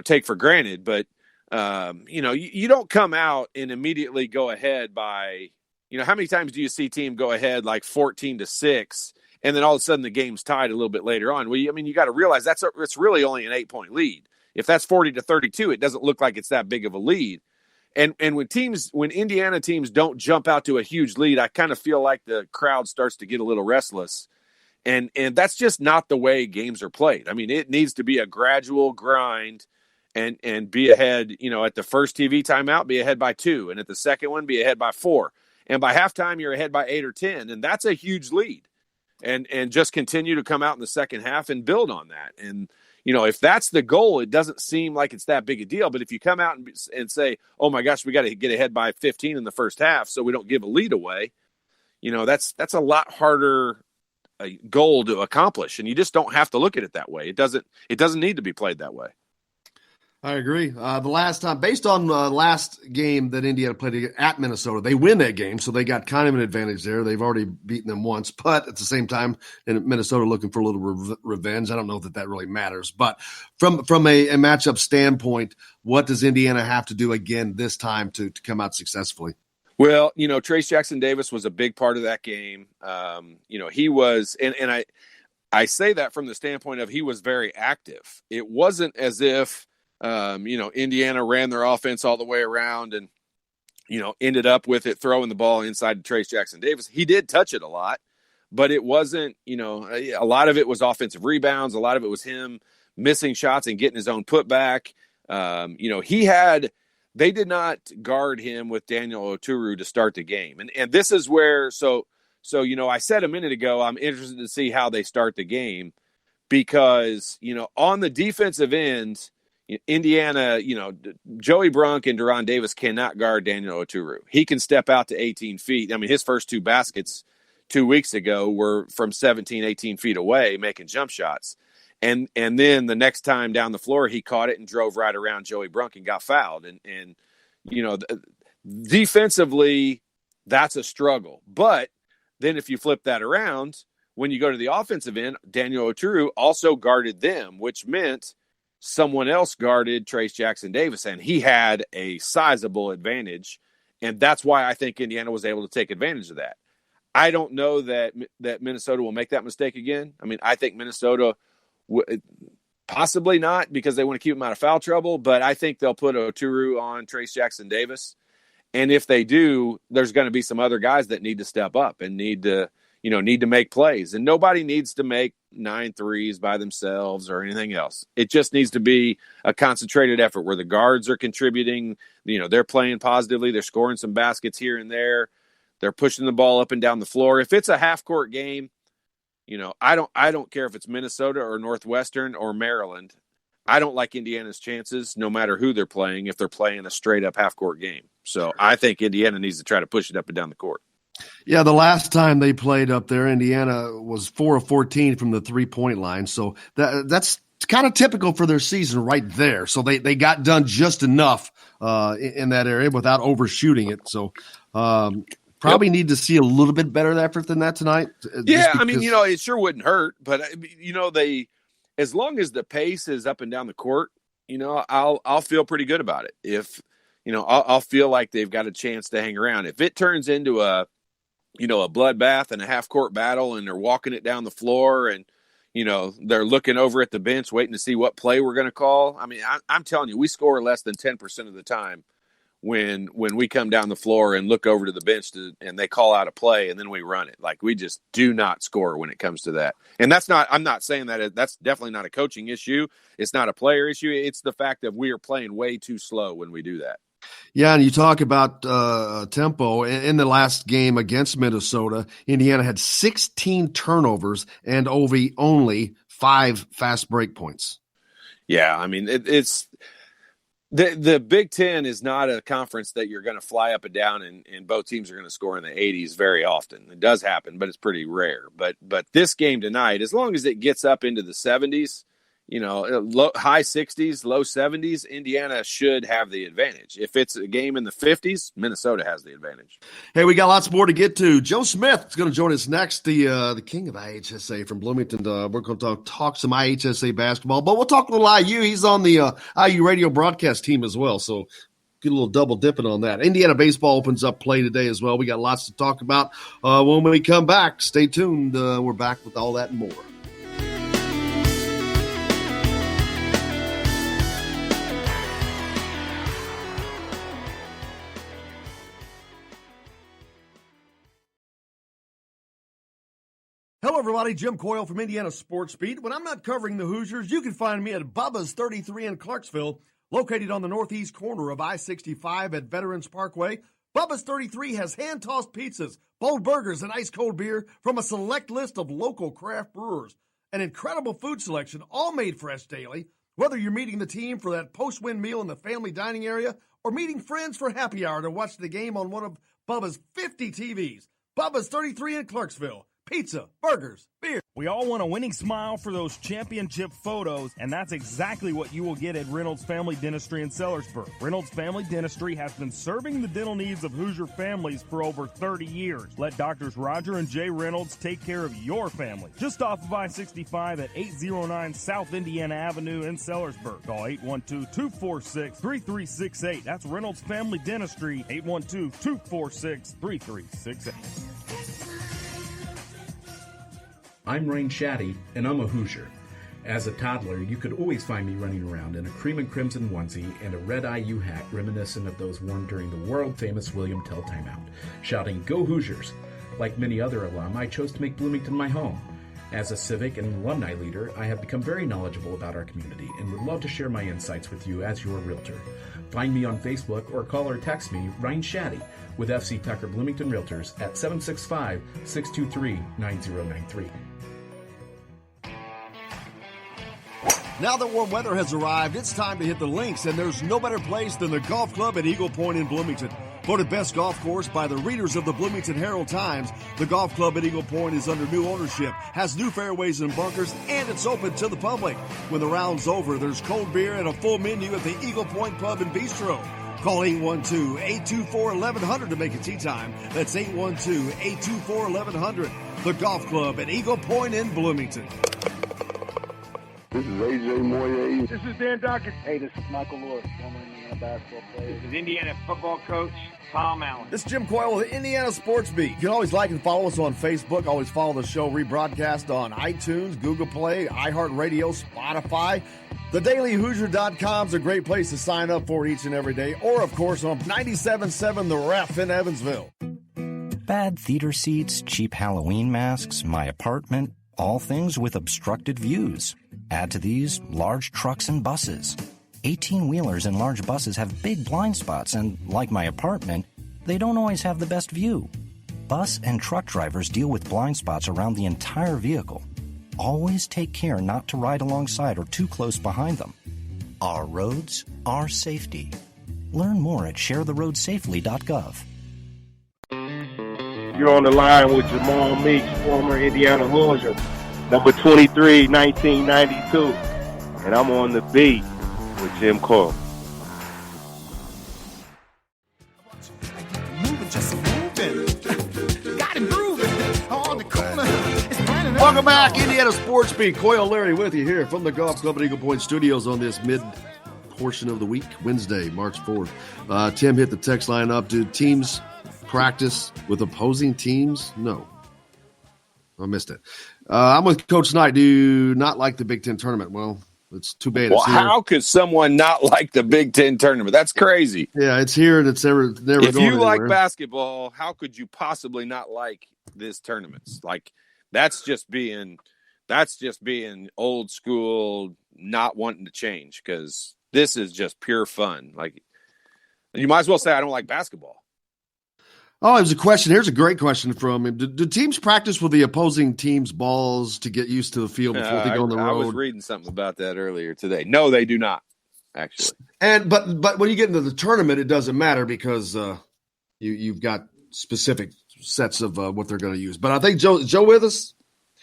take for granted. But you don't come out and immediately go ahead by. How many times do you see team go ahead like 14-6, and then all of a sudden the game's tied a little bit later on? Well, you got to realize it's really only an 8-point lead. If that's 40-32, it doesn't look like it's that big of a lead. And when Indiana teams don't jump out to a huge lead, I kind of feel like the crowd starts to get a little restless. And that's just not the way games are played. I mean, it needs to be a gradual grind and be ahead, at the first TV timeout, be ahead by 2. And at the second one, be ahead by 4. And by halftime, you're ahead by 8 or 10. And that's a huge lead. And just continue to come out in the second half and build on that. And, if that's the goal, it doesn't seem like it's that big a deal. But if you come out and say, oh, my gosh, we got to get ahead by 15 in the first half so we don't give a lead away, that's a lot harder goal to accomplish. And you just don't have to look at it that way. It doesn't need to be played that way. I agree. The last time, based on the last game that Indiana played at Minnesota, they win that game, so they got kind of an advantage there. They've already beaten them once, but at the same time, in Minnesota looking for a little revenge. I don't know that really matters. But from a matchup standpoint, what does Indiana have to do again this time to come out successfully? Well, Trace Jackson Davis was a big part of that game. He was, and I say that from the standpoint of he was very active. It wasn't as if Indiana ran their offense all the way around and, ended up with it throwing the ball inside to Trace Jackson Davis. He did touch it a lot, but it wasn't, a lot of it was offensive rebounds. A lot of it was him missing shots and getting his own putback. They did not guard him with Daniel Oturu to start the game. And this is where, so, I said a minute ago, I'm interested to see how they start the game because, on the defensive end, Indiana, Joey Brunk and Deron Davis cannot guard Daniel Oturu. He can step out to 18 feet. I mean, his first 2 baskets 2 weeks ago were from 17, 18 feet away making jump shots. And then the next time down the floor, he caught it and drove right around Joey Brunk and got fouled. And defensively, that's a struggle. But then if you flip that around, when you go to the offensive end, Daniel Oturu also guarded them, which meant someone else guarded Trace Jackson Davis, and he had a sizable advantage. And that's why I think Indiana was able to take advantage of that. I don't know that Minnesota will make that mistake again. I mean, I think Minnesota possibly not because they want to keep him out of foul trouble, but I think they'll put Oturu on Trace Jackson Davis. And if they do, there's going to be some other guys that need to step up and need to make plays. And nobody needs to make 9 threes by themselves or anything else. It just needs to be a concentrated effort where the guards are contributing. They're playing positively. They're scoring some baskets here and there. They're pushing the ball up and down the floor. If it's a half-court game, I don't care if it's Minnesota or Northwestern or Maryland. I don't like Indiana's chances, no matter who they're playing, if they're playing a straight-up half-court game. So I think Indiana needs to try to push it up and down the court. Yeah, the last time they played up there, Indiana was 4 of 14 from the three-point line. So that's kind of typical for their season right there. So they got done just enough in that area without overshooting it. So probably need to see a little bit better effort than that tonight. Yeah, I mean, it sure wouldn't hurt. But, as long as the pace is up and down the court, I'll feel pretty good about it. If, I'll feel like they've got a chance to hang around. If it turns into a bloodbath and a half-court battle and they're walking it down the floor and, they're looking over at the bench waiting to see what play we're going to call. I mean, I'm telling you, we score less than 10% of the time when we come down the floor and look over to the bench and they call out a play and then we run it. Like, we just do not score when it comes to that. And I'm not saying that's definitely not a coaching issue. It's not a player issue. It's the fact that we are playing way too slow when we do that. Yeah, and you talk about tempo. In the last game against Minnesota, Indiana had 16 turnovers and only 5 fast break points. Yeah, I mean, it's the Big Ten is not a conference that you're going to fly up and down and both teams are going to score in the 80s very often. It does happen, but it's pretty rare. But this game tonight, as long as it gets up into the 70s, high 60s, low 70s, Indiana should have the advantage. If it's a game in the 50s, Minnesota has the advantage. Hey, we got lots more to get to. Joe Smith is going to join us next, the king of IHSA from Bloomington. We're going to talk some IHSA basketball, but we'll talk a little IU. He's on the IU radio broadcast team as well, so get a little double dipping on that. Indiana baseball opens up play today as well. We got lots to talk about when we come back. Stay tuned. We're back with all that and more. Hello, everybody. Jim Coyle from Indiana Sports Beat. When I'm not covering the Hoosiers, you can find me at Bubba's 33 in Clarksville, located on the northeast corner of I-65 at Veterans Parkway. Bubba's 33 has hand-tossed pizzas, bold burgers, and ice-cold beer from a select list of local craft brewers. An incredible food selection, all made fresh daily. Whether you're meeting the team for that post-win meal in the family dining area or meeting friends for happy hour to watch the game on one of Bubba's 50 TVs. Bubba's 33 in Clarksville. Pizza, burgers, beer. We all want a winning smile for those championship photos, and that's exactly what you will get at Reynolds Family Dentistry in Sellersburg. Reynolds Family Dentistry has been serving the dental needs of Hoosier families for over 30 years. Let Doctors Roger and Jay Reynolds take care of your family. Just off of I-65 at 809 South Indiana Avenue in Sellersburg. Call 812-246-3368. That's Reynolds Family Dentistry, 812-246-3368. I'm Rain Shaddy, and I'm a Hoosier. As a toddler, you could always find me running around in a cream and crimson onesie and a red IU hat reminiscent of those worn during the world-famous William Tell timeout, shouting, "Go Hoosiers!" Like many other alum, I chose to make Bloomington my home. As a civic and alumni leader, I have become very knowledgeable about our community and would love to share my insights with you as your realtor. Find me on Facebook or call or text me, Ryan Shaddy, with FC Tucker Bloomington Realtors at 765-623-9093. Now that warm weather has arrived, it's time to hit the links, and there's no better place than the golf club at Eagle Point in Bloomington. Voted best golf course by the readers of the Bloomington Herald-Times, the golf club at Eagle Point is under new ownership, has new fairways and bunkers, and it's open to the public. When the round's over, there's cold beer and a full menu at the Eagle Point Pub and Bistro. Call 812-824-1100 to make a tee time. That's 812-824-1100. The golf club at Eagle Point in Bloomington. This is AJ Moye. This is Dan Dockett. Hey, this is Michael Lord, former Indiana basketball player. This is Indiana football coach Tom Allen. This is Jim Coyle with the Indiana Sports Beat. You can always like and follow us on Facebook. Always follow the show rebroadcast on iTunes, Google Play, iHeartRadio, Spotify. TheDailyHoosier.com is a great place to sign up for each and every day. Or, of course, on 97.7 The Ref in Evansville. Bad theater seats, cheap Halloween masks, my apartment, all things with obstructed views. Add to these large trucks and buses. 18-wheelers and large buses have big blind spots, and like my apartment, they don't always have the best view. Bus and truck drivers deal with blind spots around the entire vehicle. Always take care not to ride alongside or too close behind them. Our roads, our safety. Learn more at sharetheroadsafely.gov. You're on the line with Jamal Meeks, former Indiana Hoosier, number 23, 1992. And I'm on the beat with Jim Coyle. Welcome back, Indiana Sports Beat. Coyle Larry with you here from the Golf Club at Eagle Point Studios on this mid-portion of the week, Wednesday, March 4th. Tim hit the text line up. Do teams practice with opposing teams? No. I missed it. I'm with Coach Knight. Do not like the Big Ten tournament. Well, it's too bad. Well, how could someone not like the Big Ten tournament? That's crazy. Yeah, it's here and it's never if going you anywhere. like basketball, how could you possibly not like this tournament? Like, that's just being old school, not wanting to change, because this is just pure fun. Like, you might as well say I don't like basketball. Oh, it was a question. Here's a great question from him. Do teams practice with the opposing team's balls to get used to the field before they go on the road? I was reading something about that earlier today. No, they do not, actually. But when you get into the tournament, it doesn't matter because you've got specific sets of what they're going to use. But I think Joe with us.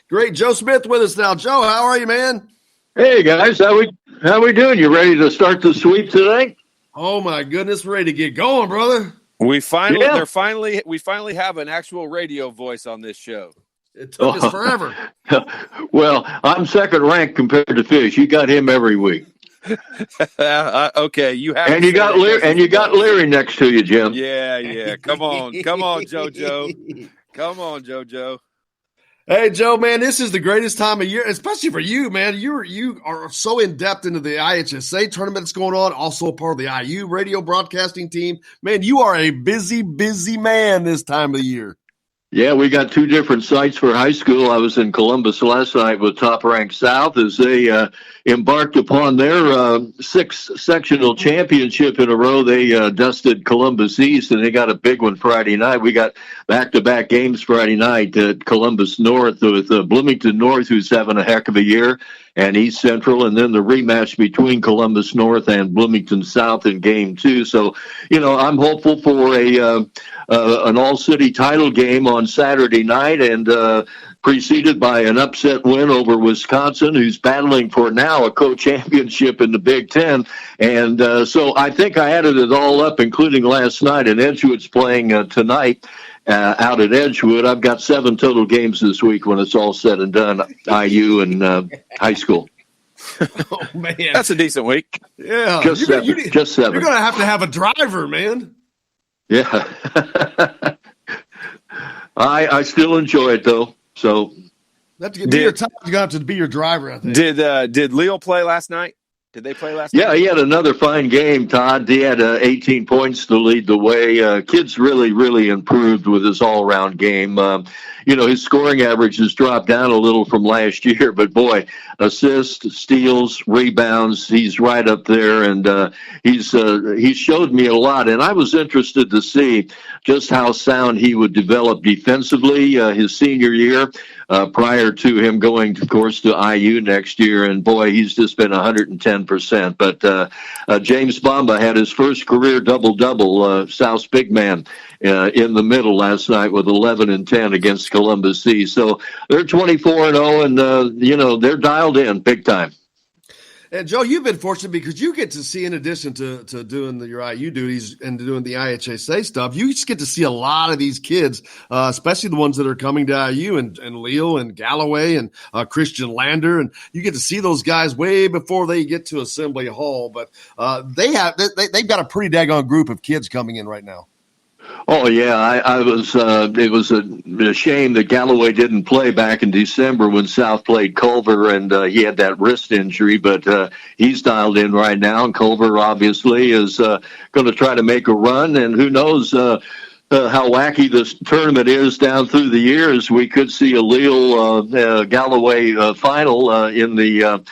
Great, Joe Smith with us now. Joe, how are you, man? Hey guys, how we doing? You ready to start the sweep today? Oh my goodness, we're ready to get going, brother. We finally have an actual radio voice on this show. It took us forever. Well, I'm second ranked compared to Fish. You got him every week. Okay, you have, and you got Leary next to you, Jim. Yeah. Come on, JoJo. Come on, JoJo. Hey, Joe, man, this is the greatest time of year, especially for you, man. You are so in-depth into the IHSA tournament that's going on, also a part of the IU radio broadcasting team. Man, you are a busy, busy man this time of the year. Yeah, we got two different sites for high school. I was in Columbus last night with Top Rank South as they embarked upon their sixth sectional championship in a row. They dusted Columbus East, and they got a big one Friday night. We got back-to-back games Friday night at Columbus North with Bloomington North, who's having a heck of a year, and East Central, and then the rematch between Columbus North and Bloomington South in Game 2. So, I'm hopeful for an all-city title game on Saturday night, and preceded by an upset win over Wisconsin, who's battling for now a co-championship in the Big Ten. And so I think I added it all up, including last night, and Edgewood's playing tonight out at Edgewood. I've got 7 total games this week when it's all said and done, IU and high school. Oh, man. That's a decent week. Yeah. Just 7. You're going to have a driver, man. Yeah. I still enjoy it, though. So you're going to have to be your driver, I think. Did Leo play last night? Did they play last night? Yeah, he had another fine game, Todd. He had 18 points to lead the way. Kid's really, really improved with his all-around game. His scoring average has dropped down a little from last year, but boy, assists, steals, rebounds, he's right up there, and he's showed me a lot. And I was interested to see just how sound he would develop defensively his senior year. Prior to him going, of course, to IU next year. And, boy, he's just been 110%. But James Bamba had his first career double-double, South's big man, in the middle last night with 11 and 10 against Columbus East. So they're 24-0, and, they're dialed in big time. And, Joe, you've been fortunate because you get to see, in addition to doing your IU duties and doing the IHSA stuff, you just get to see a lot of these kids, especially the ones that are coming to IU and Leo and Galloway and Christian Lander. And you get to see those guys way before they get to Assembly Hall. But they've got a pretty daggone group of kids coming in right now. Oh, yeah, it was a shame that Galloway didn't play back in December when South played Culver, and he had that wrist injury, but he's dialed in right now, and Culver obviously is going to try to make a run, and who knows how wacky this tournament is down through the years. We could see a Lille Galloway final in the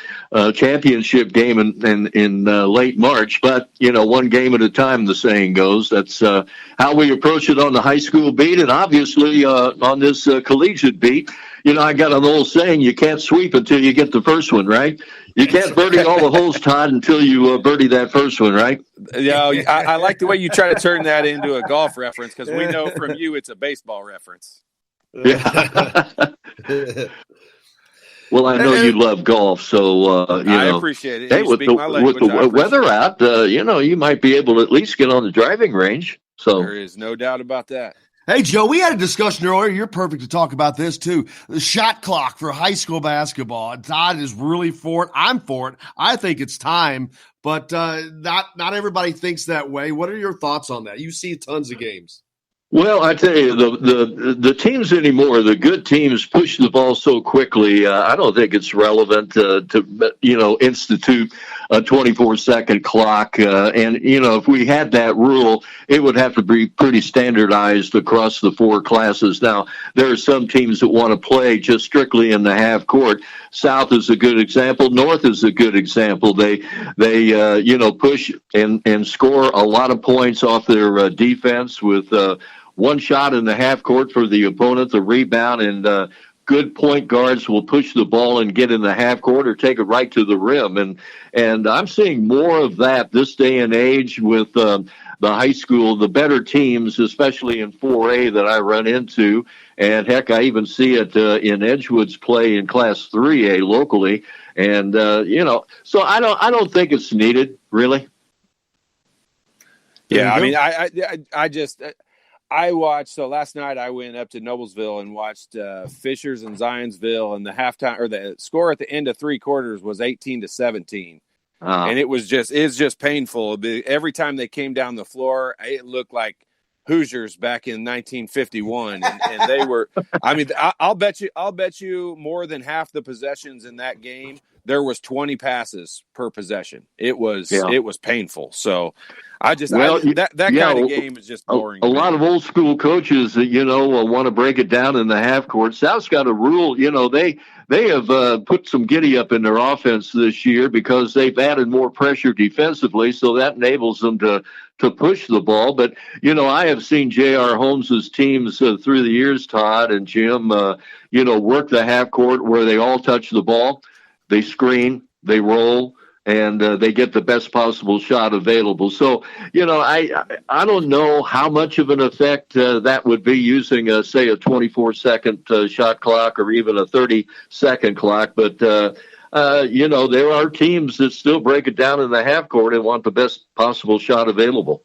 championship game in late March, but one game at a time, the saying goes. That's how we approach it on the high school beat, and obviously on this collegiate beat. I got an old saying, you can't sweep until you get the first one, right? You can't birdie all the holes, Todd, until you birdie that first one, right? Yeah, I like the way you try to turn that into a golf reference, because we know from you it's a baseball reference. Yeah. Well, I know you love golf, so I appreciate it. Hey, with the weather out, you might be able to at least get on the driving range. So there is no doubt about that. Hey, Joe, we had a discussion earlier. You're perfect to talk about this, too. The shot clock for high school basketball. Todd is really for it. I'm for it. I think it's time, but not everybody thinks that way. What are your thoughts on that? You see tons of games. Well, I tell you, the teams anymore, the good teams push the ball so quickly. I don't think it's relevant to institute a 24-second clock. And if we had that rule, it would have to be pretty standardized across the four classes. Now, there are some teams that want to play just strictly in the half court. South is a good example. North is a good example. They push and score a lot of points off their defense with one shot in the half court for the opponent, the rebound, and good point guards will push the ball and get in the half court or take it right to the rim. And I'm seeing more of that this day and age with the high school, the better teams, especially in 4A that I run into. And heck, I even see it in Edgewood's play in Class 3A locally. And, so I don't think it's needed, really. Yeah, I mean, I watched. So last night I went up to Noblesville and watched Fishers and Zionsville, and the halftime or the score at the end of three quarters was 18-17, and it's just painful. Every time they came down the floor, it looked like Hoosiers back in 1951, and they were. I mean, I'll bet you more than half the possessions in that game there was 20 passes per possession. It was painful. So. That kind of game is just boring. A lot of old school coaches that want to break it down in the half court. South's got a rule. They have put some giddy up in their offense this year because they've added more pressure defensively, so that enables them to push the ball. But I have seen J.R. Holmes's teams through the years, Todd and Jim, work the half court where they all touch the ball, they screen, they roll. And they get the best possible shot available. So, I don't know how much of an effect that would be using, say, a 24-second shot clock or even a 30-second clock. But, there are teams that still break it down in the half court and want the best possible shot available.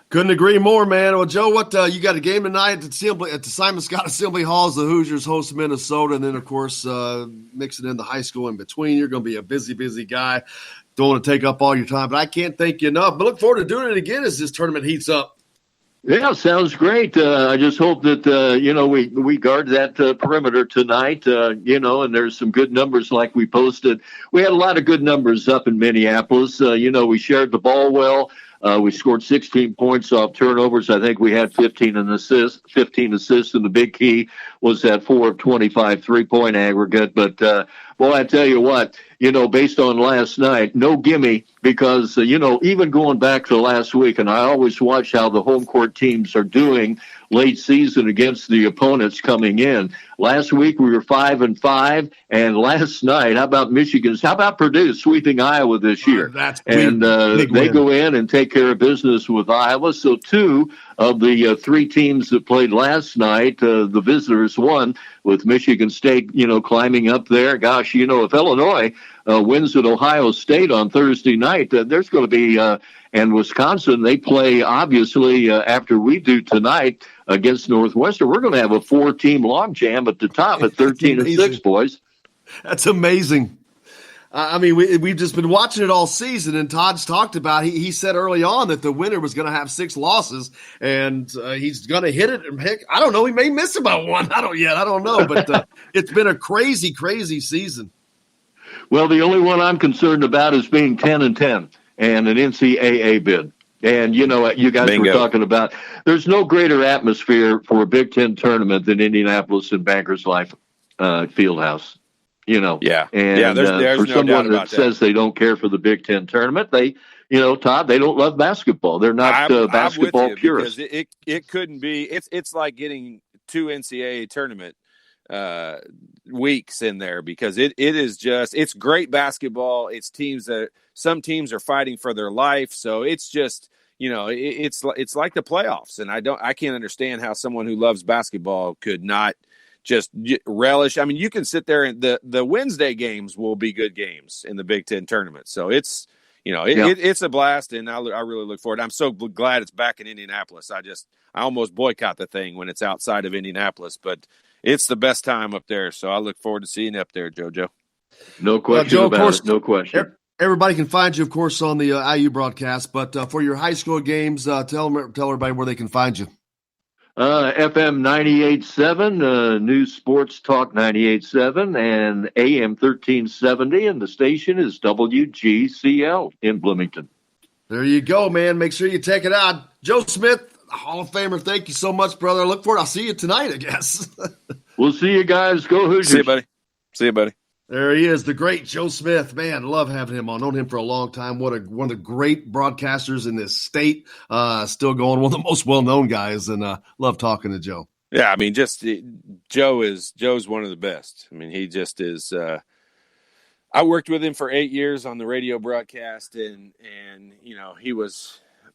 Couldn't agree more, man. Well, Joe, what you got a game tonight at the Simon Scott Assembly Halls. The Hoosiers host Minnesota, and then, of course, mixing in the high school in between. You're going to be a busy, busy guy. Don't want to take up all your time, but I can't thank you enough. But look forward to doing it again as this tournament heats up. Yeah, sounds great. I just hope that, we guard that perimeter tonight, and there's some good numbers like we posted. We had a lot of good numbers up in Minneapolis. We shared the ball well. We scored 16 points off turnovers. I think we had 15 assists, and the big key was that 4 of 25 3-point aggregate. But, boy, I tell you what, based on last night, no gimme because, even going back to last week, and I always watch how the home court teams are doing late season against the opponents coming in. Last week we were 5-5, and last night, how about Purdue sweeping Iowa this year? That's and they go in and take care of business with Iowa. So 2 of the 3 teams that played last night, the visitors won, with Michigan State, climbing up there. Gosh, if Illinois wins at Ohio State on Thursday night, there's going to be and Wisconsin, they play, obviously, after we do tonight against Northwestern. We're going to have a 4-team logjam at the top at 13-6, boys. That's amazing. I mean, we've just been watching it all season, and Todd's talked about, he said early on that the winner was going to have 6 losses, and he's going to hit it. And heck, I don't know, he may miss about one. I don't know, but it's been a crazy, crazy season. Well, the only one I'm concerned about is being 10-10 and an NCAA bid. And, you guys Bingo. were talking about, there's no greater atmosphere for a Big Ten tournament than Indianapolis and Bankers Life Fieldhouse. Yeah. And there's for no someone doubt about that says they don't care for the Big Ten tournament, Todd, they don't love basketball. They're not basketball purists. It couldn't be. It's like getting two NCAA tournament weeks in there, because it is just, it's great basketball. It's some teams are fighting for their life. So it's just, it's like the playoffs. And I can't understand how someone who loves basketball could not just relish. I mean, you can sit there and the Wednesday games will be good games in the Big Ten tournament. So it's, it's a blast, and I really look forward. I'm so glad it's back in Indianapolis. I almost boycott the thing when it's outside of Indianapolis, but it's the best time up there. So I look forward to seeing you up there, JoJo. No question Joe, about it. No question. Everybody can find you, of course, on the IU broadcast. But for your high school games, tell everybody where they can find you. FM 98.7, News Sports Talk 98.7, and AM 1370, and the station is WGCL in Bloomington. There you go, man. Make sure you check it out. Joe Smith, Hall of Famer, thank you so much, brother. I look forward. I'll see you tonight, I guess. We'll see you guys. Go Hoosiers. See you, buddy. There he is, the great Joe Smith. Man, love having him on. Known him for a long time. One of the great broadcasters in this state. Still going, one of the most well-known guys, and love talking to Joe. Yeah, I mean, Joe's one of the best. I mean, he just is. I worked with him for 8 years on the radio broadcast, and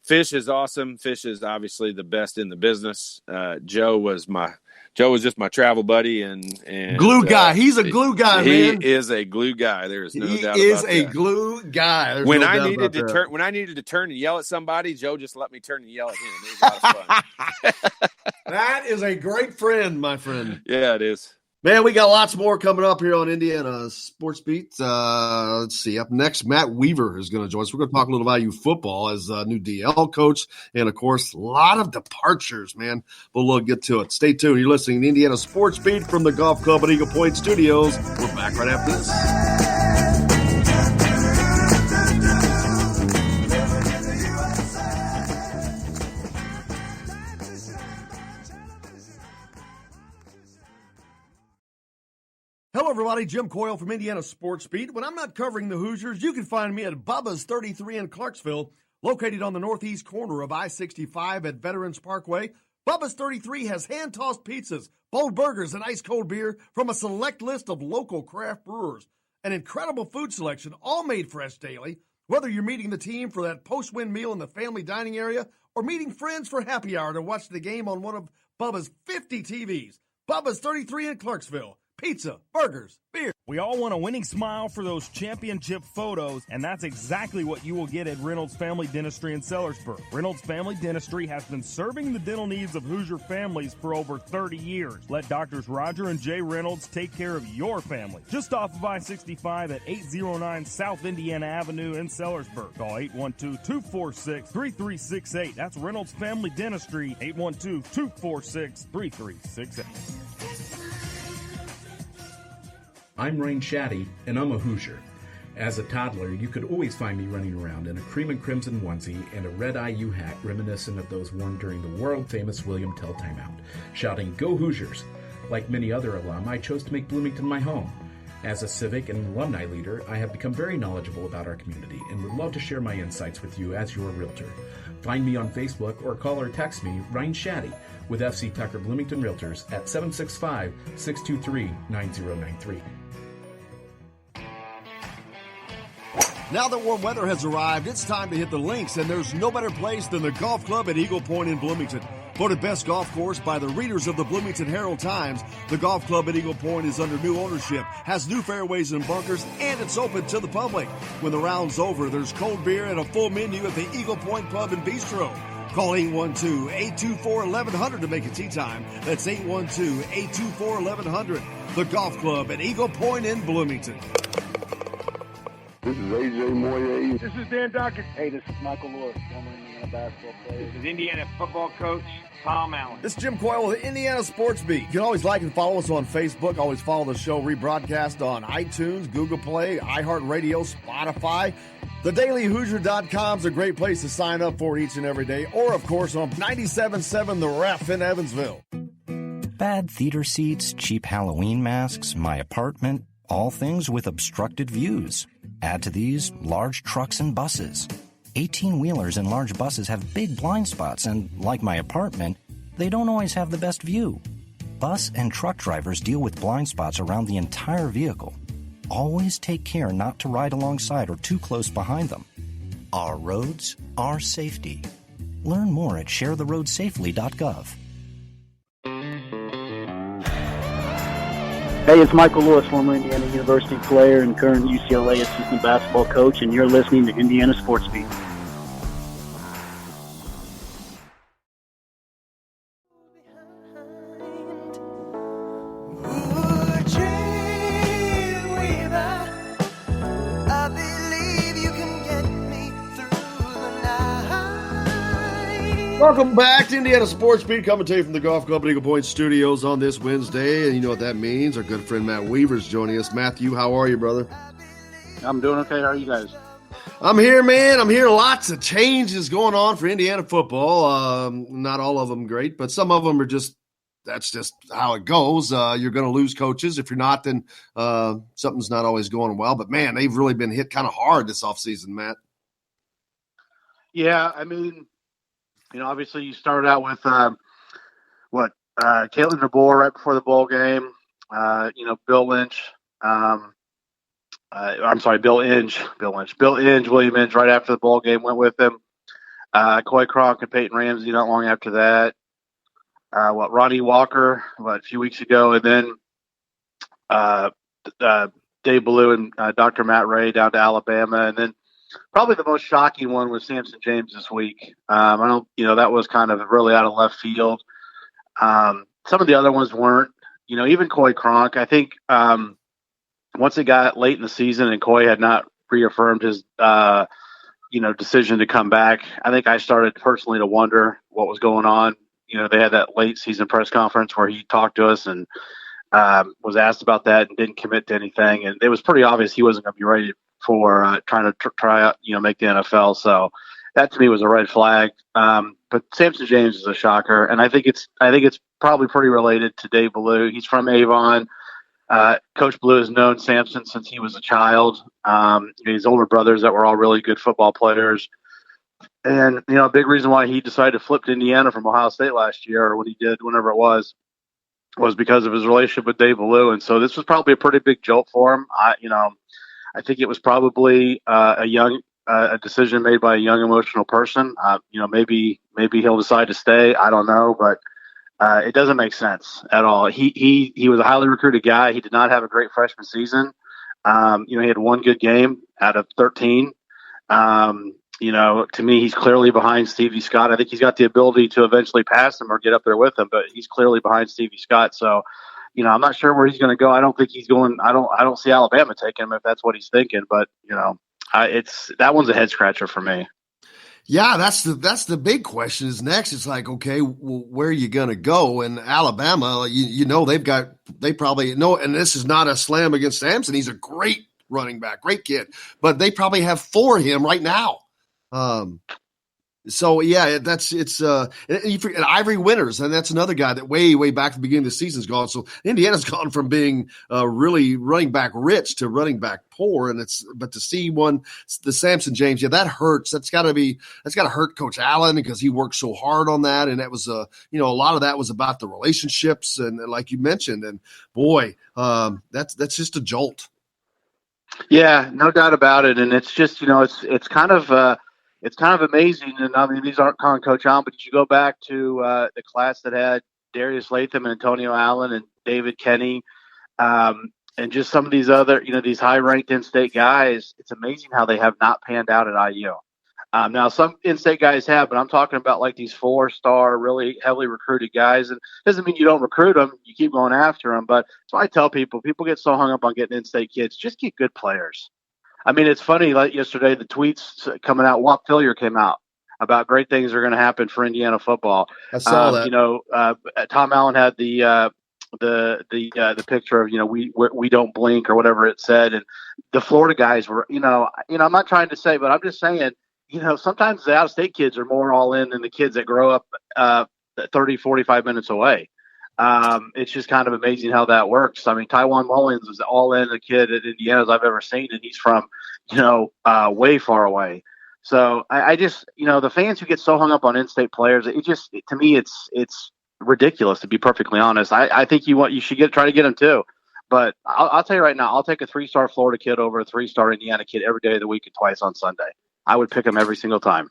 Fish is awesome. Fish is obviously the best in the business. Joe was just my travel buddy and glue guy. He's a glue guy, man. He is a glue guy. There is no doubt about that. He is a glue guy. When I needed to turn and yell at somebody, Joe just let me turn and yell at him. It was a lot of fun. That is a great friend, my friend. Yeah, it is. Man, we got lots more coming up here on Indiana Sports Beat. Let's see. Up next, Matt Weaver is going to join us. We're going to talk a little about IU football as a new DL coach. And, of course, a lot of departures, man. But we'll get to it. Stay tuned. You're listening to Indiana Sports Beat from the Golf Club at Eagle Point Studios. We're back right after this. Hello, everybody. Jim Coyle from Indiana Sports Beat. When I'm not covering the Hoosiers, you can find me at Bubba's 33 in Clarksville, located on the northeast corner of I-65 at Veterans Parkway. Bubba's 33 has hand-tossed pizzas, bold burgers, and ice-cold beer from a select list of local craft brewers. An incredible food selection, all made fresh daily. Whether you're meeting the team for that post-win meal in the family dining area or meeting friends for happy hour to watch the game on one of Bubba's 50 TVs. Bubba's 33 in Clarksville. Pizza, burgers, beer. We all want a winning smile for those championship photos, and that's exactly what you will get at Reynolds Family Dentistry in Sellersburg. Reynolds Family Dentistry has been serving the dental needs of Hoosier families for over 30 years. Let Doctors Roger and Jay Reynolds take care of your family. Just off of I-65 at 809 South Indiana Avenue in Sellersburg. Call 812-246-3368. That's Reynolds Family Dentistry, 812-246-3368. I'm Rain Shaddy, and I'm a Hoosier. As a toddler, you could always find me running around in a cream and crimson onesie and a red IU hat reminiscent of those worn during the world-famous William Tell timeout, shouting, "Go Hoosiers!" Like many other alum, I chose to make Bloomington my home. As a civic and alumni leader, I have become very knowledgeable about our community and would love to share my insights with you as your realtor. Find me on Facebook or call or text me, Ryan Shaddy, with FC Tucker Bloomington Realtors at 765-623-9093. Now that warm weather has arrived, it's time to hit the links, and there's no better place than the Golf Club at Eagle Point in Bloomington. Voted best golf course by the readers of the Bloomington Herald-Times, the Golf Club at Eagle Point is under new ownership, has new fairways and bunkers, and it's open to the public. When the round's over, there's cold beer and a full menu at the Eagle Point Pub and Bistro. Call 812-824-1100 to make a tee time. That's 812-824-1100. The Golf Club at Eagle Point in Bloomington. This is AJ Moye. This is Dan Dockett. Hey, this is Michael Lord, former Indiana basketball player. This is Indiana football coach Tom Allen. This is Jim Coyle with the Indiana Sports Beat. You can always like and follow us on Facebook. Always follow the show rebroadcast on iTunes, Google Play, iHeartRadio, Spotify. TheDailyHoosier.com is a great place to sign up for each and every day. Or, of course, on 97.7 The Ref in Evansville. Bad theater seats, cheap Halloween masks, my apartment, all things with obstructed views. Add to these large trucks and buses. 18-wheelers and large buses have big blind spots, and like my apartment, they don't always have the best view. Bus and truck drivers deal with blind spots around the entire vehicle. Always take care not to ride alongside or too close behind them. Our roads, our safety. Learn more at sharetheroadsafely.gov. Hey, it's Michael Lewis, former Indiana University player and current UCLA assistant basketball coach, and you're listening to Indiana Sports Beat. Welcome back to Indiana Sports Beat, coming to you from the Golf Club Eagle Point Studios on this Wednesday. And you know what that means. Our good friend Matt Weaver's joining us. Matthew, how are you, brother? I'm doing okay. How are you guys? I'm here, man. I'm here. Lots of changes going on for Indiana football. Not all of them great, but some of them are that's just how it goes. You're going to lose coaches. If you're not, then something's not always going well. But, man, they've really been hit kind of hard this offseason, Matt. Yeah, I mean, obviously you started out with Caitlin DeBoer right before the bowl game. Bill Lynch. Bill Inge, William Inge right after the bowl game went with him. Coy Cronk and Peyton Ramsey not long after that. Ronnie Walker, a few weeks ago, and then Dave Ballou and Dr. Matt Ray down to Alabama, and then probably the most shocking one was Samson James this week. That was kind of really out of left field. Some of the other ones weren't. Even Coy Cronk, I think once it got late in the season and Coy had not reaffirmed his, decision to come back, I think I started personally to wonder what was going on. They had that late season press conference where he talked to us and was asked about that and didn't commit to anything. And it was pretty obvious he wasn't going to be ready for trying to try out, make the NFL. So that to me was a red flag. But Samson James is a shocker, and I think it's probably pretty related to Dave Ballou. He's from Avon. Coach Ballou has known Samson since he was a child. His older brothers that were all really good football players. And, a big reason why he decided to flip to Indiana from Ohio State last year, or when he did, whenever it was because of his relationship with Dave Ballou. And so this was probably a pretty big jolt for him. I think it was probably a decision made by a young, emotional person. Maybe he'll decide to stay. I don't know, but it doesn't make sense at all. He was a highly recruited guy. He did not have a great freshman season. He had one good game out of 13. To me, he's clearly behind Stevie Scott. I think he's got the ability to eventually pass him or get up there with him, but he's clearly behind Stevie Scott. So, I'm not sure where he's going to go. I don't think he's going. I don't see Alabama taking him if that's what he's thinking. But that one's a head scratcher for me. Yeah, that's the big question is next. It's like, okay, well, where are you going to go? And Alabama, they probably know, and this is not a slam against Samson. He's a great running back, great kid, but they probably have for him right now. So yeah, you forget Ivory Winters, and that's another guy that way back at the beginning of the season's gone. So Indiana's gone from being really running back rich to running back poor, but to see the Samson James, yeah, that hurts. That's got to hurt Coach Allen because he worked so hard on that, and that was a lot of that was about the relationships and like you mentioned, and boy, that's just a jolt. Yeah, no doubt about it, and it's just it's kind of amazing, and I mean these aren't calling Coach Allen, but you go back to the class that had Darius Latham and Antonio Allen and David Kenny, and just some of these other these high-ranked in-state guys. It's amazing how they have not panned out at IU. Now some in-state guys have, but I'm talking about like these 4-star, really heavily recruited guys. And it doesn't mean you don't recruit them; you keep going after them. But so I tell people get so hung up on getting in-state kids, just get good players. I mean, it's funny, like yesterday, the tweets coming out, Walt Phillier came out about great things are going to happen for Indiana football. I saw that. Tom Allen had the picture of, we don't blink or whatever it said. And the Florida guys were, I'm not trying to say, but I'm just saying, sometimes the out-of-state kids are more all in than the kids that grow up 30, 45 minutes away. It's just kind of amazing how that works. I mean, Tywan Mullins is all in a kid at Indiana as I've ever seen, and he's from, way far away. So I just, the fans who get so hung up on in-state players, to me, it's ridiculous, to be perfectly honest. I think you should try to get him too. But I'll tell you right now, I'll take a 3-star Florida kid over a 3-star Indiana kid every day of the week and twice on Sunday. I would pick him every single time.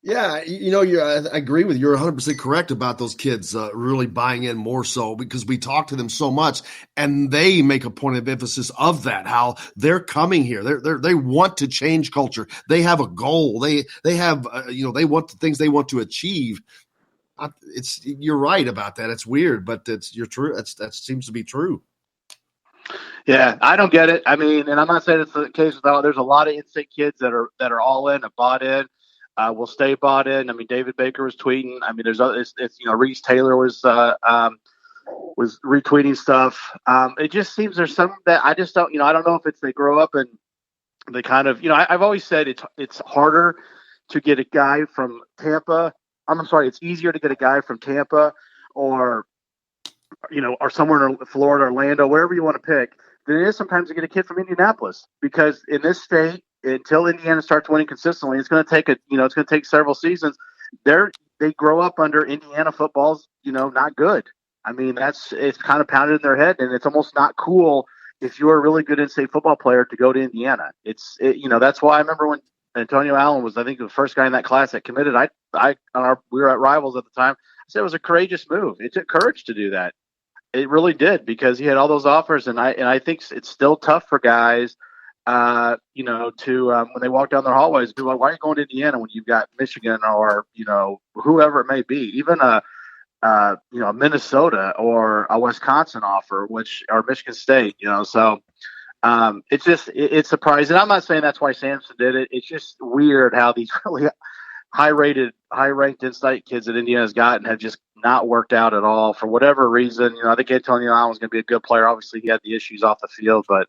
Yeah, I agree with you. You're 100% correct about those kids really buying in more so, because we talk to them so much and they make a point of emphasis of that, how they're coming here. They want to change culture. They have a goal. They have, they want the things they want to achieve. You're right about that. It's weird, but you're true. That seems to be true. Yeah, I don't get it. I mean, and I'm not saying it's the case with all. There's a lot of in-state kids that are all in, have bought in. Will stay bought in. I mean, David Baker was tweeting. I mean, Reese Taylor was retweeting stuff. It just seems there's some that I just don't. I don't know if it's they grow up and they kind of. I've always said it's harder to get a guy from Tampa. I'm sorry, it's easier to get a guy from Tampa or somewhere in Florida, Orlando, wherever you want to pick, than it is sometimes to get a kid from Indianapolis, because in this state, until Indiana starts winning consistently, it's going to take several seasons. They grow up under Indiana football's, not good. I mean, it's kind of pounded in their head, and it's almost not cool if you're a really good in-state football player to go to Indiana. That's why I remember when Antonio Allen was, I think, the first guy in that class that committed. We were at Rivals at the time. I said it was a courageous move. It took courage to do that. It really did, because he had all those offers, and I think it's still tough for guys. When they walk down their hallways, be like, why are you going to Indiana when you've got Michigan or, whoever it may be, even a Minnesota or a Wisconsin offer, or Michigan State, so it's surprising. I'm not saying that's why Sampson did it. It's just weird how these really high-ranked in-state kids that Indiana's gotten have just not worked out at all for whatever reason. I think Antonio Allen was going to be a good player. Obviously, he had the issues off the field, but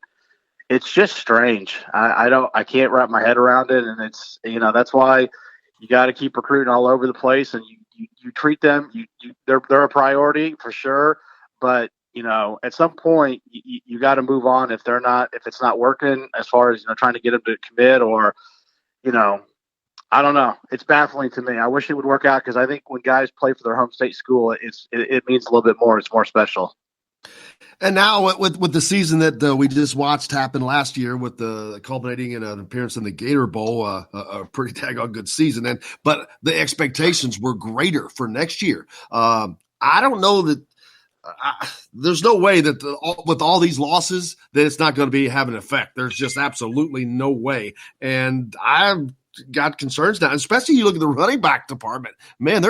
it's just strange. I can't wrap my head around it, and it's that's why you got to keep recruiting all over the place, and you treat them. They're a priority for sure, but at some point you got to move on if it's not working as far as trying to get them to commit or I don't know. It's baffling to me. I wish it would work out, because I think when guys play for their home state school, it means a little bit more. It's more special. And now with the season that we just watched happen last year, with the culminating in an appearance in the Gator Bowl, a pretty daggone good season. But the expectations were greater for next year. I don't know that there's no way that with all these losses that it's not going to be have an effect. There's just absolutely no way. And I've got concerns now, especially you look at the running back department. Man,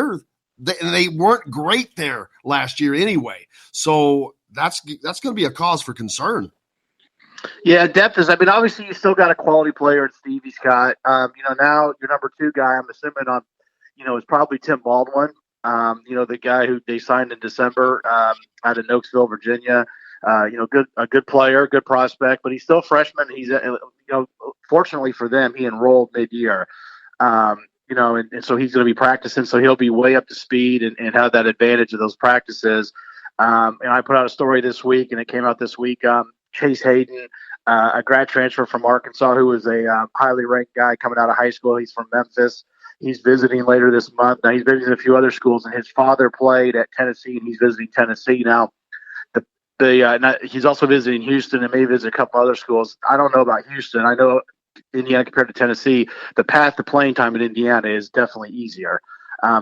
they weren't great there last year anyway. So that's going to be a cause for concern. Yeah, depth is. I mean, obviously you still got a quality player in Stevie Scott. Now your number 2 guy, I'm assuming is probably Tim Baldwin. The guy who they signed in December out of Nokesville, Virginia. A good player, good prospect, but he's still a freshman. He's fortunately for them, he enrolled mid-year. And so he's going to be practicing, so he'll be way up to speed and have that advantage of those practices. And I put out a story this week, and it came out this week. Chase Hayden, a grad transfer from Arkansas, who was a highly ranked guy coming out of high school. He's from Memphis. He's visiting later this month. Now he's visiting a few other schools, and his father played at Tennessee, and he's visiting Tennessee now. He's also visiting Houston and may visit a couple other schools. I don't know about Houston. I know Indiana compared to Tennessee, the path to playing time in Indiana is definitely easier.